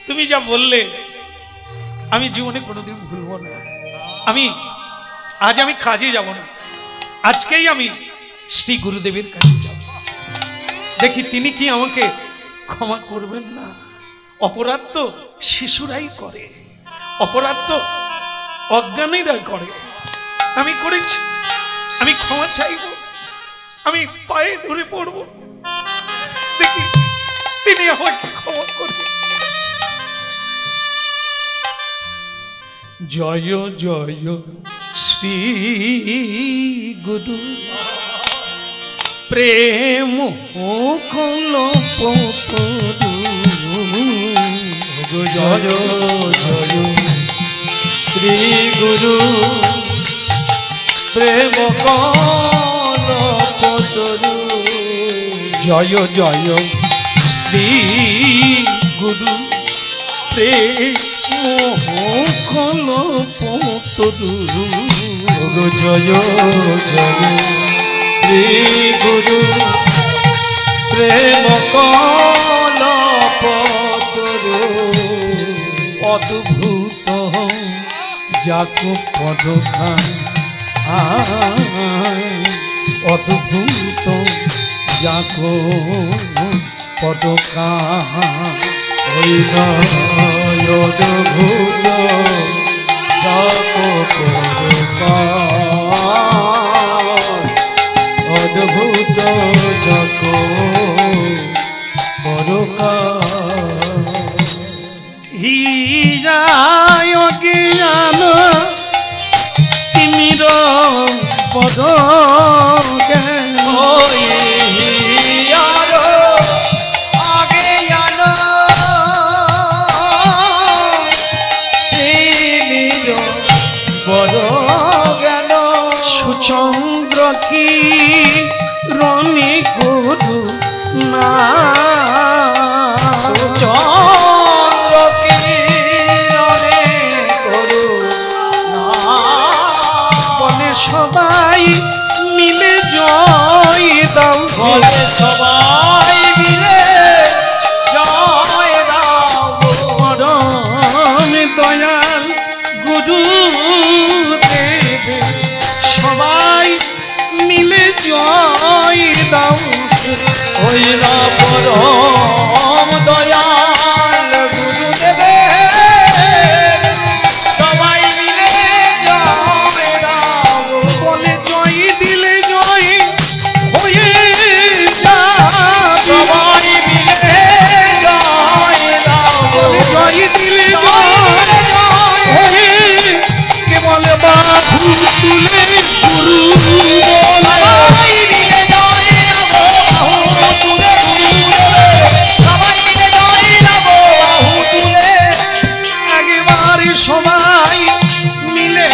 তুমি যা বললে আমি জীবনে কোনোদিন ভুলব না। আজ আমি কাজে যাব না, আজকেই আমি শ্রী গুরুদেবের কাছে যাব, দেখি তিনি কি আমাকে ক্ষমা করবেন না। অপরাধ তো শিশুরাই করে, অপরাধ তো অজ্ঞানীরা করে। আমি করেছি, আমি ক্ষমা চাইব, আমি পায়ে ধরে পড়ব, দেখি তিনি আমাকে ক্ষমা করবেন। জয় জয় শ্রী গুরু প্রেম জয় জয় শ্রী গুরু প্রেম কলপতরু। জয় জয় শ্রী গুরু প্রেম কলপতরু। জয় জয় শ্রী গুরু প্রেম কলপতরু। অদ্ভুত যাকো পদখান, অদ্ভুত যাকো পদখান। অদ্ভুত যাকো পদখান, অদ্ভুত যাকো পদখান। হীরায় জ্ঞান তিমির পদ জ্ঞান, আগে জানো তিমির পদ জ্ঞান। সুচন্দ্র কি রণি গুরু না, সুচন্দ্র কিরণে করু না। বলে সবাই মিলে জয় দাও, বলে সবাই মিলে জয় দাও। পরম দয়াল গুরু দেব, সবাই মিলে জয় দাও। ওই না পরম দয়াল গুরুদেবে সবাই মিলে জয় দাও। বলে জয় দিলে জয় হয়ে যায়, সবাই মিলে জয় দাও। জয় দিলে জয় হয়ে কেবল বাহু তুলে গুরু সবাই মিলে জয় দাও। বাহু তুলে গুরুদেবে সবাই মিলে জয় দাও। বাহু তুলে একেবারে সবাই মিলে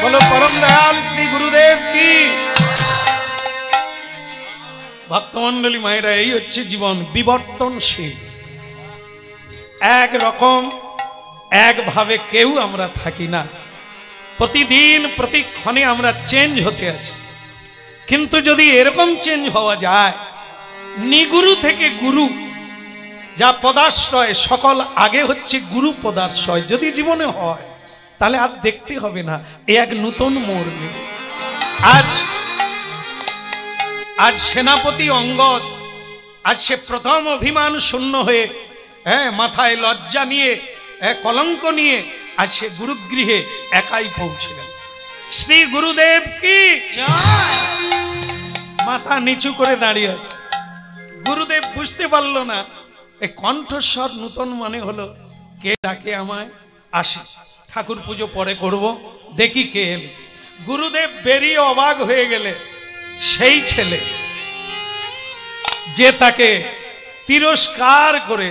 বলো পরম দয়াল শ্রী গুরুদেব কি। ভক্তমন্ডলী মায়েরা, এই হচ্ছে জীবন, বিবর্তনশীল। একরকম একভাবে কেউ আমরা থাকি না, প্রতিদিন প্রতিক্ষণে আমরা চেঞ্জ হতে আছি। কিন্তু যদি এরকম চেঞ্জ হওয়া যায়, নিগুরু থেকে গুরু, যা পদাশ্রয় সকল আগে হচ্ছে গুরু পদাশ্রয়, যদি জীবনে হয় তাহলে আর দেখতে হবে না, এ এক নতুন মোড় নেবে। আজ সেনাপতি অঙ্গদ, আজ সে প্রথম অভিমান শূন্য হয়ে, মাথায় লজ্জা নিয়ে, কলঙ্ক নিয়ে আজ সে গুরুগৃহে একাই পৌঁছলেন। শ্রী গুরুদেব কি মাথা নিচু করে দাঁড়িয়ে আছে। গুরুদেব বুঝতে পারল না এই কণ্ঠস্বর নূতন মানে হলো কে ডাকে আমায়, আসি। ঠাকুর পুজো পরে করব, দেখি কে এল। গুরুদেব বেরিয়ে অবাক হয়ে গেলে সেই ছেলে যে তাকে তিরস্কার করে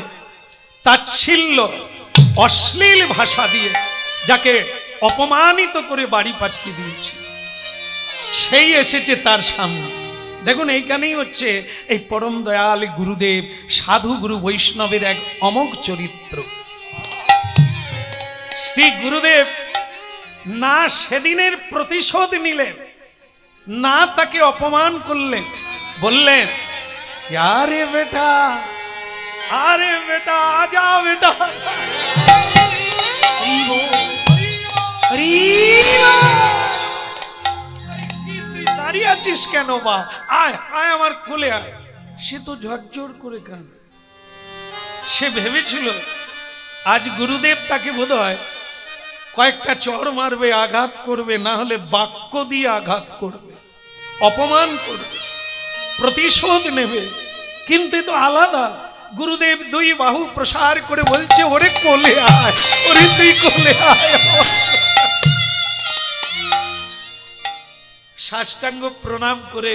তাচ্ছিল্য অশ্লীল ভাষা দিয়ে যাকে অপমানিত করে বাড়ি পাঠিয়ে দিয়েছে, সেই এসেছে তার সামনে। দেখুন এইখানেই হচ্ছে এই পরম দয়াল গুরুদেব সাধু গুরু বৈষ্ণবের এক অমোঘ চরিত্র। শ্রী গুরুদেব না সেদিনের প্রতিশোধ নিলেন, না তাকে অপমান করলেন, বললেন আরে বেটা, আরে বেটা আজা বেটা, তুই দাঁড়িয়ে আছিস কেন বা, আয় আয় আমার কোলে আয়। সে তো ঝরঝর করে কান। সে ভেবেছিল আজ গুরুদেব তাকে বোধহয় কয়েকটা চড় মারবে, আঘাত করবে, না হলে বাক্য দিয়ে আঘাত করবে, অপমান করবে, প্রতিশোধ নেবে। কিন্তু তো আলাদা। গুরুদেব দুই বাহু প্রসার করে বলছে ওরে কোলে আয়, ওরে তুই কোলে আয়। সাষ্টাঙ্গ প্রণাম করে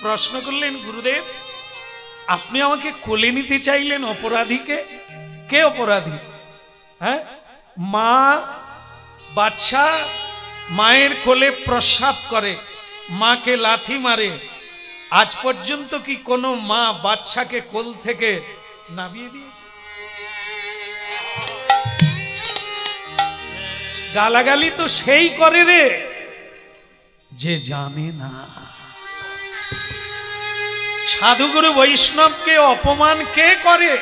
প্রশ্ন করলেন, গুরুদেব আপনি আমাকে কোলে নিতে চাইলেন অপরাধীকে? কে অপরাধী? হ্যাঁ, মা বাচ্চা মায়ের কোলে প্রস্রাব করে, মাকে লাথি মারে, আজ পর্যন্ত কি কোনো মা বাচ্চাকে কোল থেকে নামিয়ে দিয়েছে? গালাগালি তো সেই করে রে যে জানে না। সাধুগুরু বৈষ্ণবকে অপমান কে করে?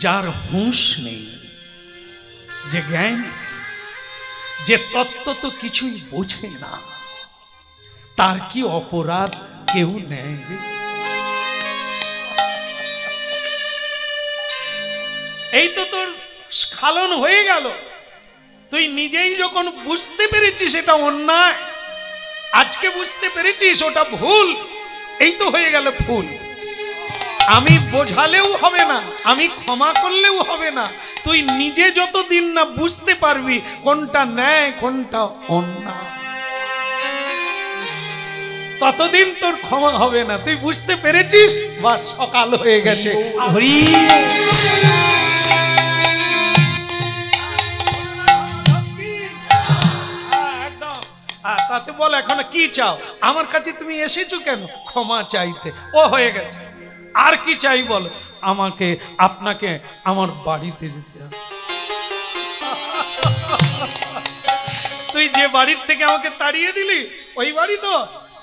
যার হুঁশ নেই, যে জ্ঞান, যে তত্ত্ব তো কিছুই বোঝে না, তার কি অপরাধ কেউ নেই? এই তো তোর স্খলন হয়ে গেল। তুই নিজেই যখন বুঝতে পেরেছিস এটা অন্যায়, আজকে বুঝতে পেরেছিস ওটা ভুল, এই তো হয়ে গেল ভুল। আমি বোঝালেও হবে না, আমি ক্ষমা করলেও হবে না। তুই নিজে যতদিন না বুঝতে পারবি কোনটা ন্যায় কোনটা অন্যায়, ততদিন তোর ক্ষমা হবে না। তুই বুঝতে পেরেছিস, বা সকাল হয়ে গেছে। একদম। তাতে বল এখন কি চাও? আমার কাছে তুমি এসেছো কেন? ক্ষমা চাইতে। ও হয়ে গেছে। আর কি চাই বল? আমাকে আপনাকে আমার বাড়িতে যেতে হবে। তুই যে বাড়ির থেকে আমাকে তাড়িয়ে দিলি, ওই বাড়ি তো?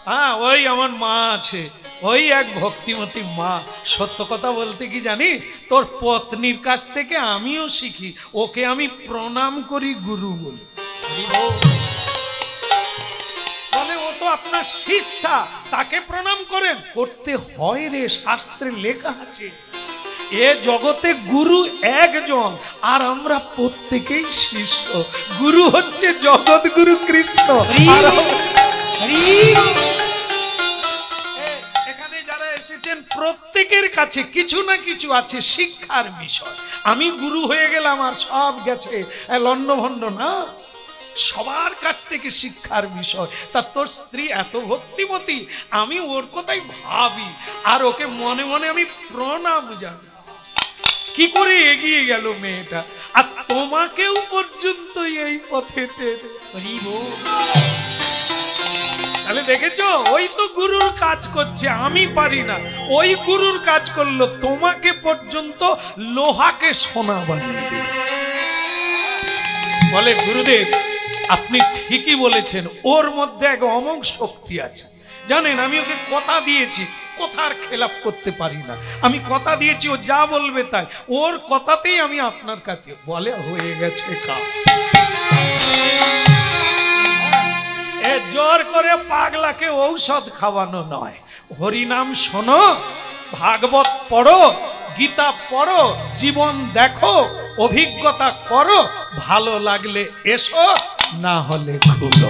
হ্যাঁ, ওই আমার মা আছে, ওই এক ভক্তিমতী মা। সত্য কথা বলতে কি জানিস, তোর পত্নীর কাছ থেকে আমিও শিখি। ওকে আমি প্রণাম করি গুরু বলি। বলে ও তো আপনার শিষ্যা, তাকে প্রণাম করেন? করতে হয় রে, শাস্ত্রে লেখা আছে। এ জগতে গুরু একজন, আর আমরা প্রত্যেকেই শিষ্য। গুরু হচ্ছে জগৎ গুরু কৃষ্ণ। এখানে যারা এসেছেন প্রত্যেকের কাছে কিছু না কিছু আছে শিক্ষার বিষয়। আমি গুরু হয়ে গেলাম আর সব গেছে লন্ডভন্ড না, সবার কাছ থেকে শিক্ষার বিষয়। তা তোর স্ত্রী এত ভক্তিমতী, আমি ওর কথাই ভাবি, আর ওকে মনে মনে আমি প্রণাম জানাই। কি করে এগিয়ে গেল মেয়েটা, আর তোমাকেও পর্যন্ত এই পথে তাহলে দেখেছো, ওই তো গুরুর কাজ করছে, আমি পারি না। ওই গুরুর কাজ করলো, তোমাকে পর্যন্ত লোহাকে সোনা বানিয়ে দিল। বলে গুরুদেব আপনি ঠিকই বলেছেন, ওর মধ্যে এক অমোঘ শক্তি আছে। জানেন, আমি ওকে কথা দিয়েছি, কথার খেলাপ করতে পারি না। আমি কথা দিয়েছি ও যা বলবে তাই, ওর কথাতেই আমি আপনার কাছে। বলে হয়ে গেছে কাজ। এ জোর করে পাগলাকে ঔষধ খাওয়ানো নয়। হরিনাম শোনো, ভাগবত পড়ো, গীতা পড়ো, জীবন দেখো, অভিজ্ঞতা করো, ভালো লাগলে এসো, না হলে খুলো।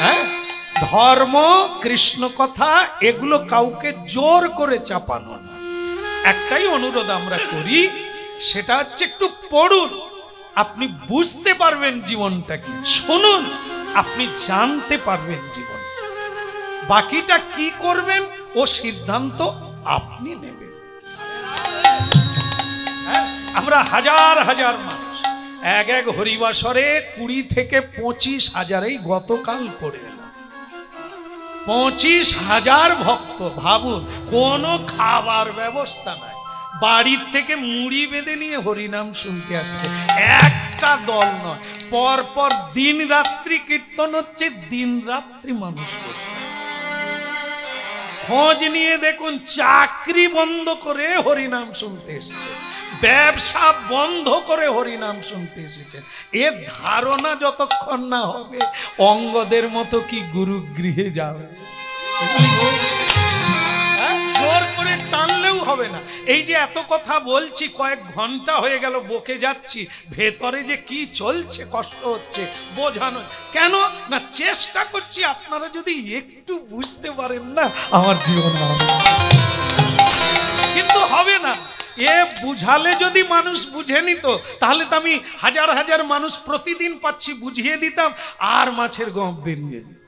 হ্যাঁ, ধর্ম কৃষ্ণ কথা এগুলো কাউকে জোর করে চাপানো না। একটাই অনুরোধ আমরা করি, সেটা হচ্ছে একটু পড়ুন, আপনি বুঝতে পারবেন জীবনটা কি। শুনুন, আপনি জানতে পারবেন জীবন। বাকিটা কি করবেন ও সিদ্ধান্ত আপনি নেবেন। আমরা হাজার হাজার মানুষ এক এক হরিবাসরে 20 থেকে 25,000 গতকাল করে এলাম। 25,000 ভক্ত, ভাবুন, কোনো খাবার ব্যবস্থা নাই, বাড়ির থেকে মুড়ি বেঁধে নিয়ে হরিনাম শুনতে আসছে। একটা দল নয়, পর পর দিন রাত্রি কীর্তন হচ্ছে, দিন রাত্রি মানুষ করছে। খোঁজ নিয়ে দেখুন, চাকরি বন্ধ করে হরিনাম শুনতে এসেছে, ব্যবসা বন্ধ করে হরিনাম শুনতে এসেছেন। এ ধারণা যতক্ষণ না হবে অঙ্গদের মতো কি গুরুগৃহে যাবে, জোর করে টানলেও হবে না। এই যে এত কথা বলছি, কয়েক ঘন্টা হয়ে গেল বকে যাচ্ছি, ভেতরে যে কি চলছে, কষ্ট হচ্ছে বোঝানো কেন না, চেষ্টা করছি আপনারা যদি একটু বুঝতে পারেন না আমার জীবন হবে, কিন্তু হবে না। এ বুঝালে যদি মানুষ বুঝে নিত, তাহলে তো আমি হাজার হাজার মানুষ প্রতিদিন পাচ্ছি, বুঝিয়ে দিতাম আর মাছের গম বেরিয়ে যেত।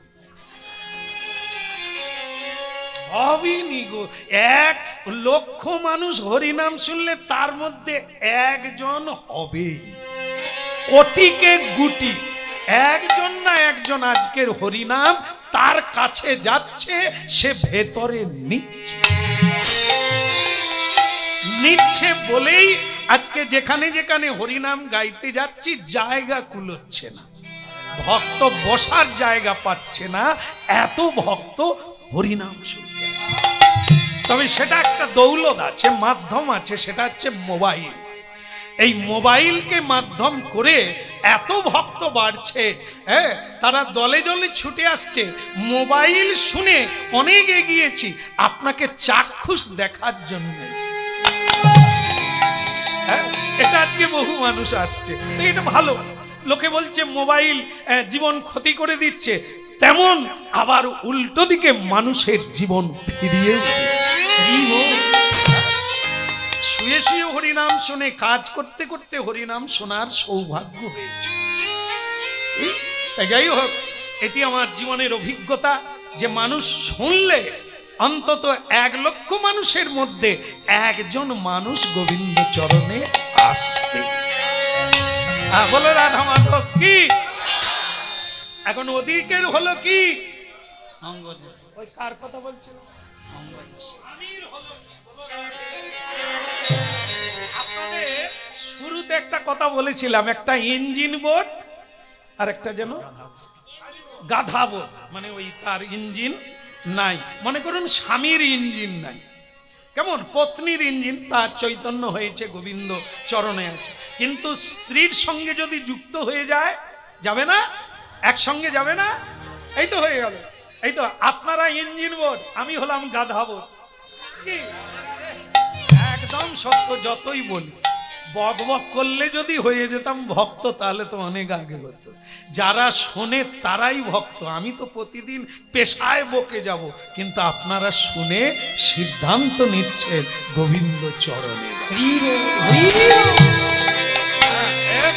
হবেনি গো। 1,00,000 মানুষ হরিনাম শুনলে তার মধ্যে একজন হবে, কোটিকে গুটি একজন না একজন আজকের হরিনাম তার কাছে যাচ্ছে, সে ভেতরে নিচ্ছে বলেই আজকে যেখানে যেখানে হরিনাম গাইতে যাচ্ছি জায়গা কুলোচ্ছে না, ভক্ত বসার জায়গা পাচ্ছে না, এত ভক্ত হরিনাম শুনতে। তবে সেটা একটা দৌলত আছে, মাধ্যম আছে, সেটা হচ্ছে মোবাইল। এই মোবাইলকে মাধ্যম করে এত ভক্ত বাড়ছে, হ্যাঁ, তারা দলে দলে ছুটে আসছে। মোবাইল শুনে অনেক এগিয়েছি, আপনাকে চাক্ষুষ দেখার জন্য এটা আজকে বহু মানুষ আসছে। এটা ভালো, লোকে বলছে মোবাইল জীবন ক্ষতি করে দিচ্ছে, তেমন আবার উল্টো দিকে মানুষের জীবন ফিরিয়ে শুয়ে শুয়ে হরিনাম শুনে, কাজ করতে করতে হরিনাম শোনার সৌভাগ্য হয়েছে। যাই হোক, এটি আমার জীবনের অভিজ্ঞতা যে মানুষ শুনলে অন্তত 1,00,000 মানুষের মধ্যে একজন মানুষ গোবিন্দ চরণে আসবে। বলো রাধা মাধব কি। এখন ওদিকের হলো কি, ওই কার কথা বলছিল, আপনাদের শুরুতে একটা কথা বলেছিলাম, একটা ইঞ্জিন বোর্ড আর একটা যেন গাধা বোর্ড, মানে ওই তার ইঞ্জিন নাই। মনে করুন স্বামীর ইঞ্জিন নাই, কেমন পত্নীর ইঞ্জিন, তার চৈতন্য হয়েছে, গোবিন্দ চরণে আছে, কিন্তু স্ত্রীর সঙ্গে যদি যুক্ত হয়ে যায়, যাবে না, একসঙ্গে যাবে না। এই তো হয়ে গেল, এই তো আপনারা ইঞ্জিন বোর্ড, আমি হলাম গাধা বোর্ড। কি একদম সত্য, যতই বলি বক বক করলে যদি হয়ে যেতাম ভক্ত, তাহলে তো অনেক আগে হতো। যারা শোনে তারাই ভক্ত, আমি তো প্রতিদিন পেশায় বকে যাব, কিন্তু আপনারা শুনে সিদ্ধান্ত নিচ্ছেন গোবিন্দ চরণে।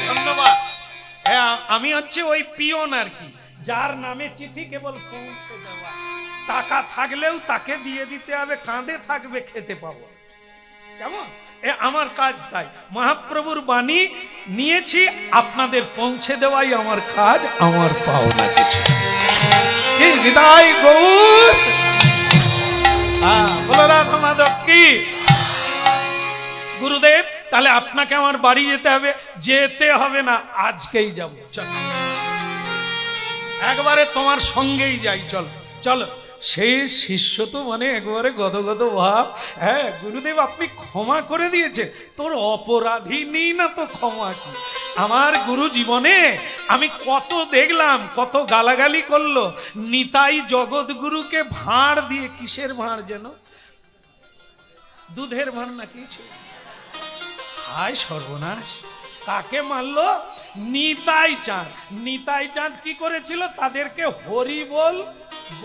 ধন্যবাদ। আমি হচ্ছে ওই পিয়ন আর কি, যার নামে চিঠি কেবল পৌঁছে দেওয়া, টাকা থাকলেও তাকে দিয়ে দিতে হবে, কাঁধে থাকবে খেতে পাবো, কেমন আমার কাজ। তাই মহাপ্রভুর বাণী নিয়েছি, আপনাদের পৌঁছে দেওয়াই আমার কাজ, আমার পাওনা কিছু। বিদায় গৌর, বলো রাধা মাধব কি। গুরুদেব, তাহলে আপনাকে আমার বাড়ি যেতে হবে। যেতে হবে না, আজকেই যাব, চল একবারে তোমার সঙ্গেই যাই, চলো চলো। সেই শিষ্য তো মানে একবারে গদগদ ভাব, হ্যাঁ গুরুদেব আপনি ক্ষমা করে দিয়েছেন, তোর অপরাধী নেই না তো ক্ষমা কি। আমার গুরু জীবনে আমি কত দেখলাম, কত গালাগালি করলো। নিতাই জগৎ গুরুকে ভাঁড় দিয়ে, কিসের ভাঁড় যেন, দুধের ভাঁড় নাকি ছিল, হায় সর্বনাশ, কাকে মারলো, নিতাই চাঁদ। নিতাই চাঁদ কি করেছিল, তাদেরকে হরি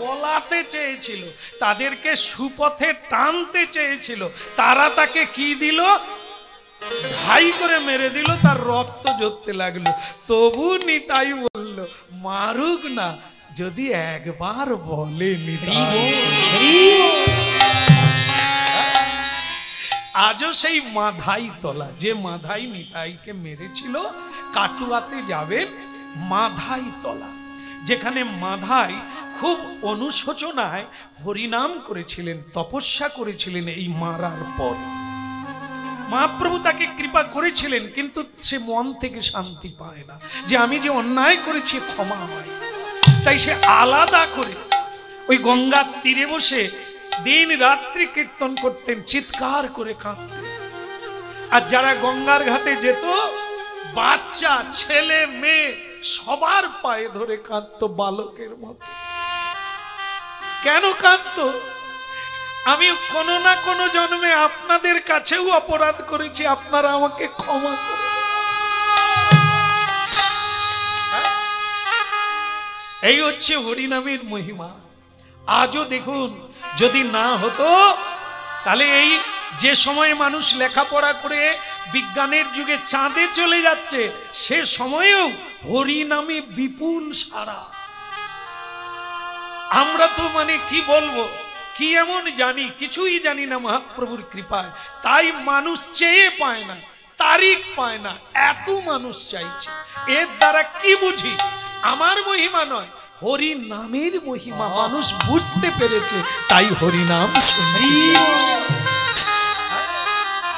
বলাতে চেয়েছিল, তাদেরকে সুপথে টানতে চেয়েছিল। তারা তাকে কি দিল, ধাই করে মেরে দিল, তার রক্ত ঝরতে লাগলো। তবু নিতাই বলল, মারুক না, যদি একবার বলে নিতাই। আজও সেই মাধাই তলা, যে মাধাই নিতাইকে মেরেছিল, কাটুয়াতে যাবেন মাধাই তলা, যেখানে মাধাই খুব অনুশোচনায় হরিনাম করেছিলেন, তপস্যা করেছিলেন। এই মারার পর মহাপ্রভু তাকে কৃপা করেছিলেন, কিন্তু সে মন থেকে শান্তি পায় না যে আমি যে অন্যায় করেছি ক্ষমা হয়। তাই সে আলাদা করে ওই গঙ্গার তীরে বসে দিন রাত্রি কীর্তন করতেন, চিৎকার করে কাঁদতেন। আর যারা গঙ্গার ঘাটে যেত, বাচ্চা ছেলে মেয়ে সবার পায়ে ধরে কাঁদতো বালকের মতো। কেন কাঁদতো? আমি কোনো না কোনো জন্মে আপনাদের কাছেও অপরাধ করেছি, আপনারা আমাকে ক্ষমা করুন। এই হচ্ছে হরিনামের মহিমা। আজও দেখুন, যদি না হতো তাহলে এই যে সময় মানুষ লেখাপড়া করে বিজ্ঞানের যুগে চাঁদে চলে যাচ্ছে, সে সময়েও হরিনামে বিপুল সারা। আমরা তো মানে কি বলবো, কি এমন জানি, কিছুই জানি না মহাপ্রভুর কৃপায়। তাই মানুষ চেয়ে পায় না, তারিখ পায় না, এত মানুষ চাইছে। এর দ্বারা কি বুঝি? আমার মহিমা নয়, হরি নামের মহিমা মানুষ বুঝতে পেরেছে, তাই হরি নাম।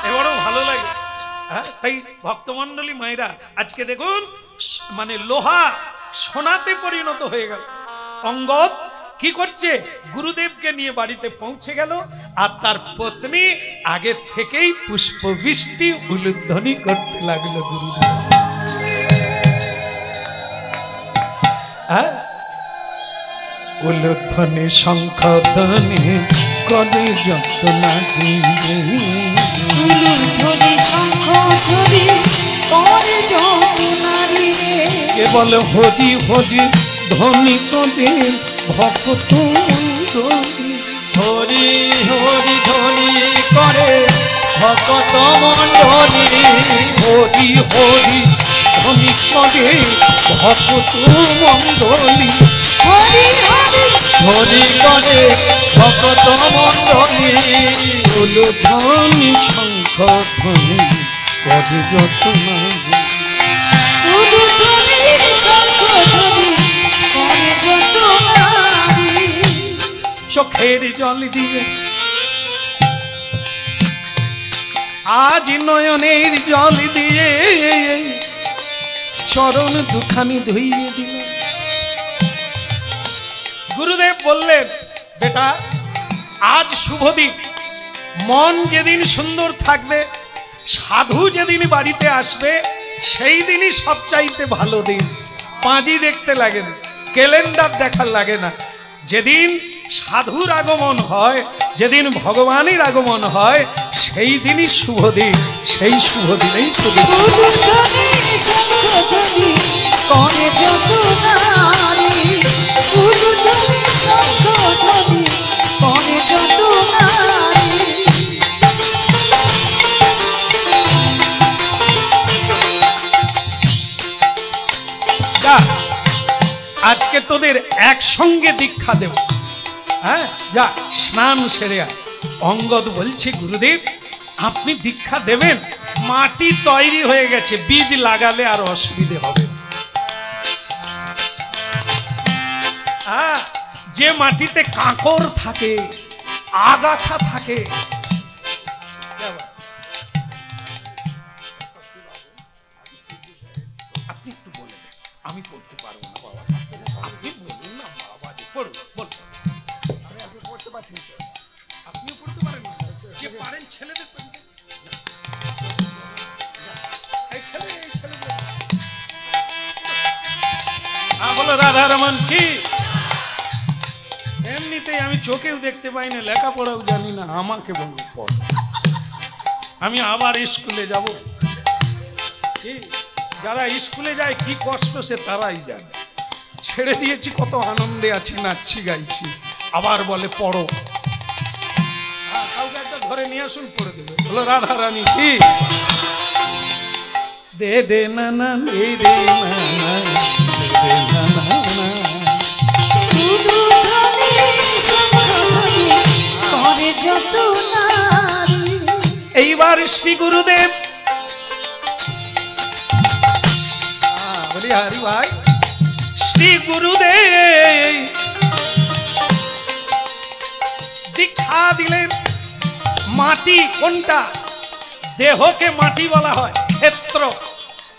এবারও ভালো লাগে। তাই ভক্তমন্ডলী মায়েরা, আজকে দেখুন মানে লোহা সোনাতে পরিণত হয়ে গেল। অঙ্গদ কি করছে? গুরুদেবকে নিয়ে বাড়িতে পৌঁছে গেল, আর তার পত্নী আগে থেকেই পুষ্পবৃষ্টি উলুধ্বনি করতে লাগলো গুরুদেব। উলুধ্বনি শঙ্খধ্বনি করে যন্ত্রণা দিয়ে, উলুধ্বনি শঙ্খধ্বনি করে যন্ত্রণা দিয়ে, কেবল হরি হরি ধ্বনি তোদের ভক্ত মণ্ডলী। হরি হরি ধ্বনি করে ভক্ত মণ্ডলী, হরি হরি ধ্বনি করে ভক্ত মণ্ডলী, হরি হরি হরি করে ভক্ত মণ্ডলী। উলুধ্বনি শঙ্খধ্বনি করে যন্ত্রণা দিয়ে। উলুধ্বনি শঙ্খধ্বনি করে যন্ত্রণা দিয়ে, চোখের জল দিয়ে আজ নয়নের জল দিয়ে চরণ দুখানি ধুইয়ে দিল। গুরুদেব বললেন, বেটা আজ শুভ দিন, মন যেদিন সুন্দর থাকবে, সাধু যেদিন বাড়িতে আসবে, সেই দিনই সবচাইতে ভালো দিন। পাঁজি দেখতে লাগে না, ক্যালেন্ডার দেখার লাগে না। যেদিন সাধুর আগমন হয়, যেদিন ভগবানের আগমন হয়, সেই দিনই শুভ দিন। সেই শুভ দিনেই উলুধ্বনি শঙ্খধ্বনি করে যন্ত্রণা দিয়ে, উলুধ্বনি শঙ্খধ্বনি করে যন্ত্রণা দিয়ে। যা, আজকে তোদের একসঙ্গে দীক্ষা দেব। হ্যাঁ, যা স্নান সেরে আয়। অঙ্গদ বলছে, গুরুদেব আপনি দীক্ষা দেবেন? মাটি তৈরি হয়ে গেছে, বীজ লাগালে আর অসুবিধে হবে না। যে মাটিতে কাঁকড় থাকে, আগাছা থাকে, আপনি একটু বলে দেন, আমি পড়তে পারবো না বাবা, আপনি বলুন না বাবা, পড়ুন বলুন। আপনিও পড়তে পারেন না? যে পারেন ছেলেদের পড়তে। বলো রাধা রমন কি? এমনিতেই আমি চোখেও দেখতে পাই না, লেখাপড়াও জানি না, আমাকে বলবো পড়। আমি আবার স্কুলে যাব। যারা স্কুলে যায় কি কষ্ট সে তারাই জানে। ছেড়ে দিয়েছি, কত আনন্দে আছি, নাচছি গাইছি, আবার বলে পড়ো। কাউকে একটা ঘরে নিয়ে আসুন, পড়ে দেবে। বলো রাধা রানী কি? দে রে না না দে রে না না দে রে না না না। এইবার শ্রী গুরুদেব বলি হরি ভাই, শ্রী গুরুদেব দীক্ষা দিলেন। মাটি কোনটা? দেহকে মাটি বলা হয়, ক্ষেত্র।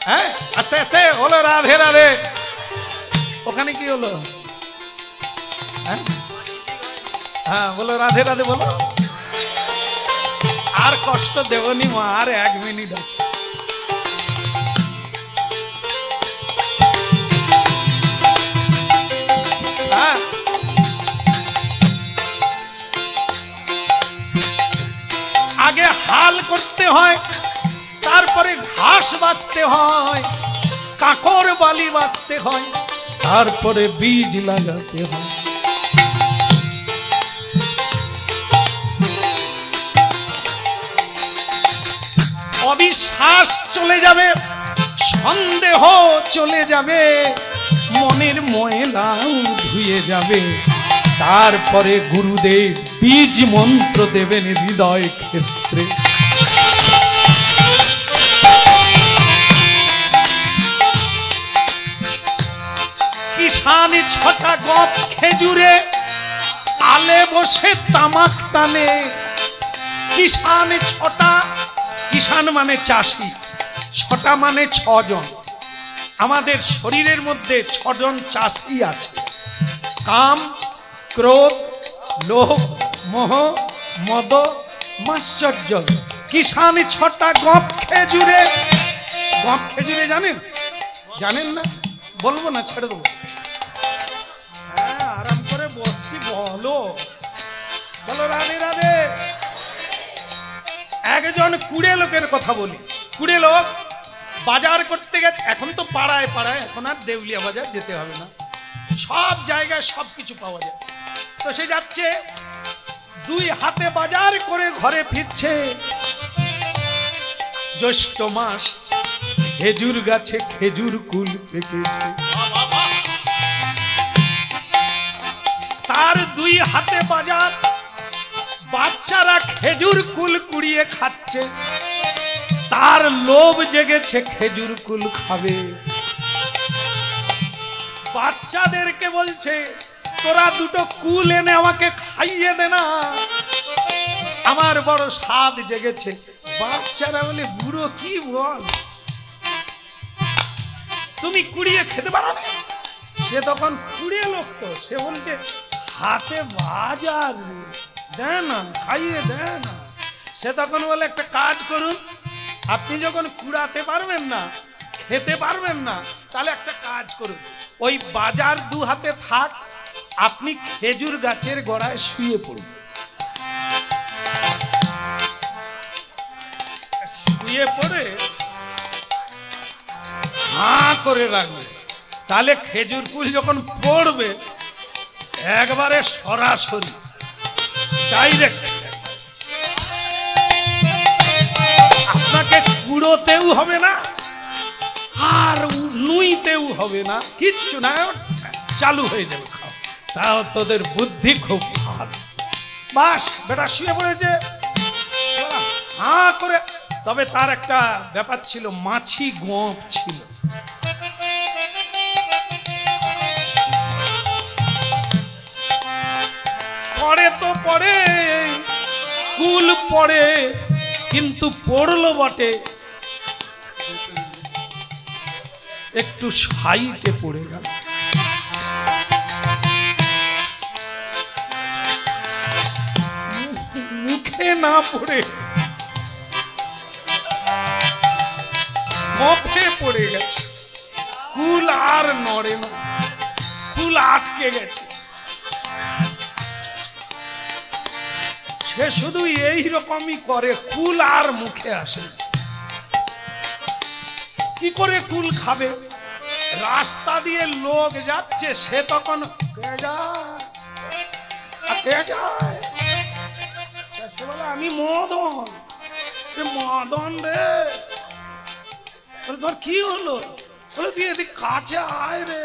হ্যাঁ, আস্তে আস্তে হলো রাধে রাধে। ওখানে কি হলো? হ্যাঁ হ্যাঁ বলো রাধে রাধে বলো। আর কষ্ট দেবনি মা, আর 1 মিনিট আছে। হ্যাঁ, আগে হাল করতে হয়, তারপরে ঘাস বাঁচতে হয়, কাকর বালি বাঁচতে হয়, তারপরে বীজ লাগাতে হয়। অবিশ্বাস চলে যাবে, সন্দেহ চলে যাবে, মনের ময়লাও ধুয়ে যাবে। তারপরে গুরুদেব বীজ মন্ত্র দেবেন হৃদয় ক্ষেত্রে। কিষান 6টা গপ খেজুরে, আলে বসে তামাক টানে। কিষান 6টা, কিষান মানে চাষি, 6টা মানে 6 জন। আমাদের শরীরের মধ্যে 6 জন চাষি আছে। কাম, ক্রোধ, লোভ, মোহ, মদ, মাশ্চর্য। কিষান 6টা গপ খেজুরে। গপ খেজুরে জানেন? জানেন না? বলবো না, ছেড়ে দেবো। হ্যাঁ, আরাম করে বসছি, বলো বলো রাধে রাধে। একজন কুড়ে লোকের কথা বলি। কুড়ে লোক বাজার করতে গেছে। এখন তো পাড়ায় পাড়ায়, এখন আর দেউলিয়া বাজার যেতে হবে না, সব জায়গায় সব কিছু পাওয়া যায়। তো সে যাচ্ছে, 2 হাতে বাজার করে ঘরে ফিরছে। জ্যৈষ্ঠ মাস, খেজুর গাছে খেজুর কুল পেকেছে। তার 2 হাতে বাজার, বাচ্চারা খেজুর কুল কুড়িয়ে খাচ্ছে। তার লোভ জেগেছে, খেজুর কুল খাবে। বাচ্চাদেরকে বলছে, তোরা 2টো কুল এনে আমাকে খাইয়ে দে না, আমার বড় স্বাদ জেগেছে। বাচ্চারা বলে, বুড়ো কি বল, তুমি কুড়িয়ে খেতে পারো না? সে তখন কুড়িয়ে লোক, তো সে বলছে, হাতে বাজার দেন না, খাইয়ে দেন না। সে তখন বলে, একটা কাজ করুন, আপনি যখন কুড়াতে পারবেন না, খেতে পারবেন না, তাহলে একটা কাজ করুন, ওই বাজার 2 হাতে থাক, আপনি খেজুর গাছের গোড়ায় শুয়ে পড়ুন। শুয়ে পড়ে হাঁ করে রাখবে, তাহলে খেজুর কুল যখন পড়বে একবারে সরাসরি ডাইরেক্ট আপনাকে কুড়োতেও হবে না, আর নুইতেও হবে না, কিচ্ছু না, চালু হয়ে যাবে খাও। তাও তোদের বুদ্ধি খুব ভালো। বাস, বেটা শুয়ে পড়েছে হাঁ করে। তবে তার একটা ব্যাপার ছিল, মাছি গোঁফ ছিল। পড়ে তো পড়ে, কুল পড়ে, কিন্তু পড়লো বটে, একটু সাইটে পড়ে গেল। মুখে না পড়ে কফে পড়ে গেছে, কুল আর নড়ে না, কুল আটকে গেছে। সে শুধু এই রকমই করে, কুল আর মুখে আসে। কি করে কুল খাবে? রাস্তা দিয়ে লোক যাচ্ছে, সে তখন আমি মদন, মদন রে, তোর কি হলো? বলে তুই এদিকে কাছে আয় রে।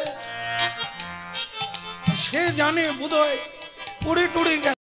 সে জানে বোধহয় পড়ে টড়ে গেছে।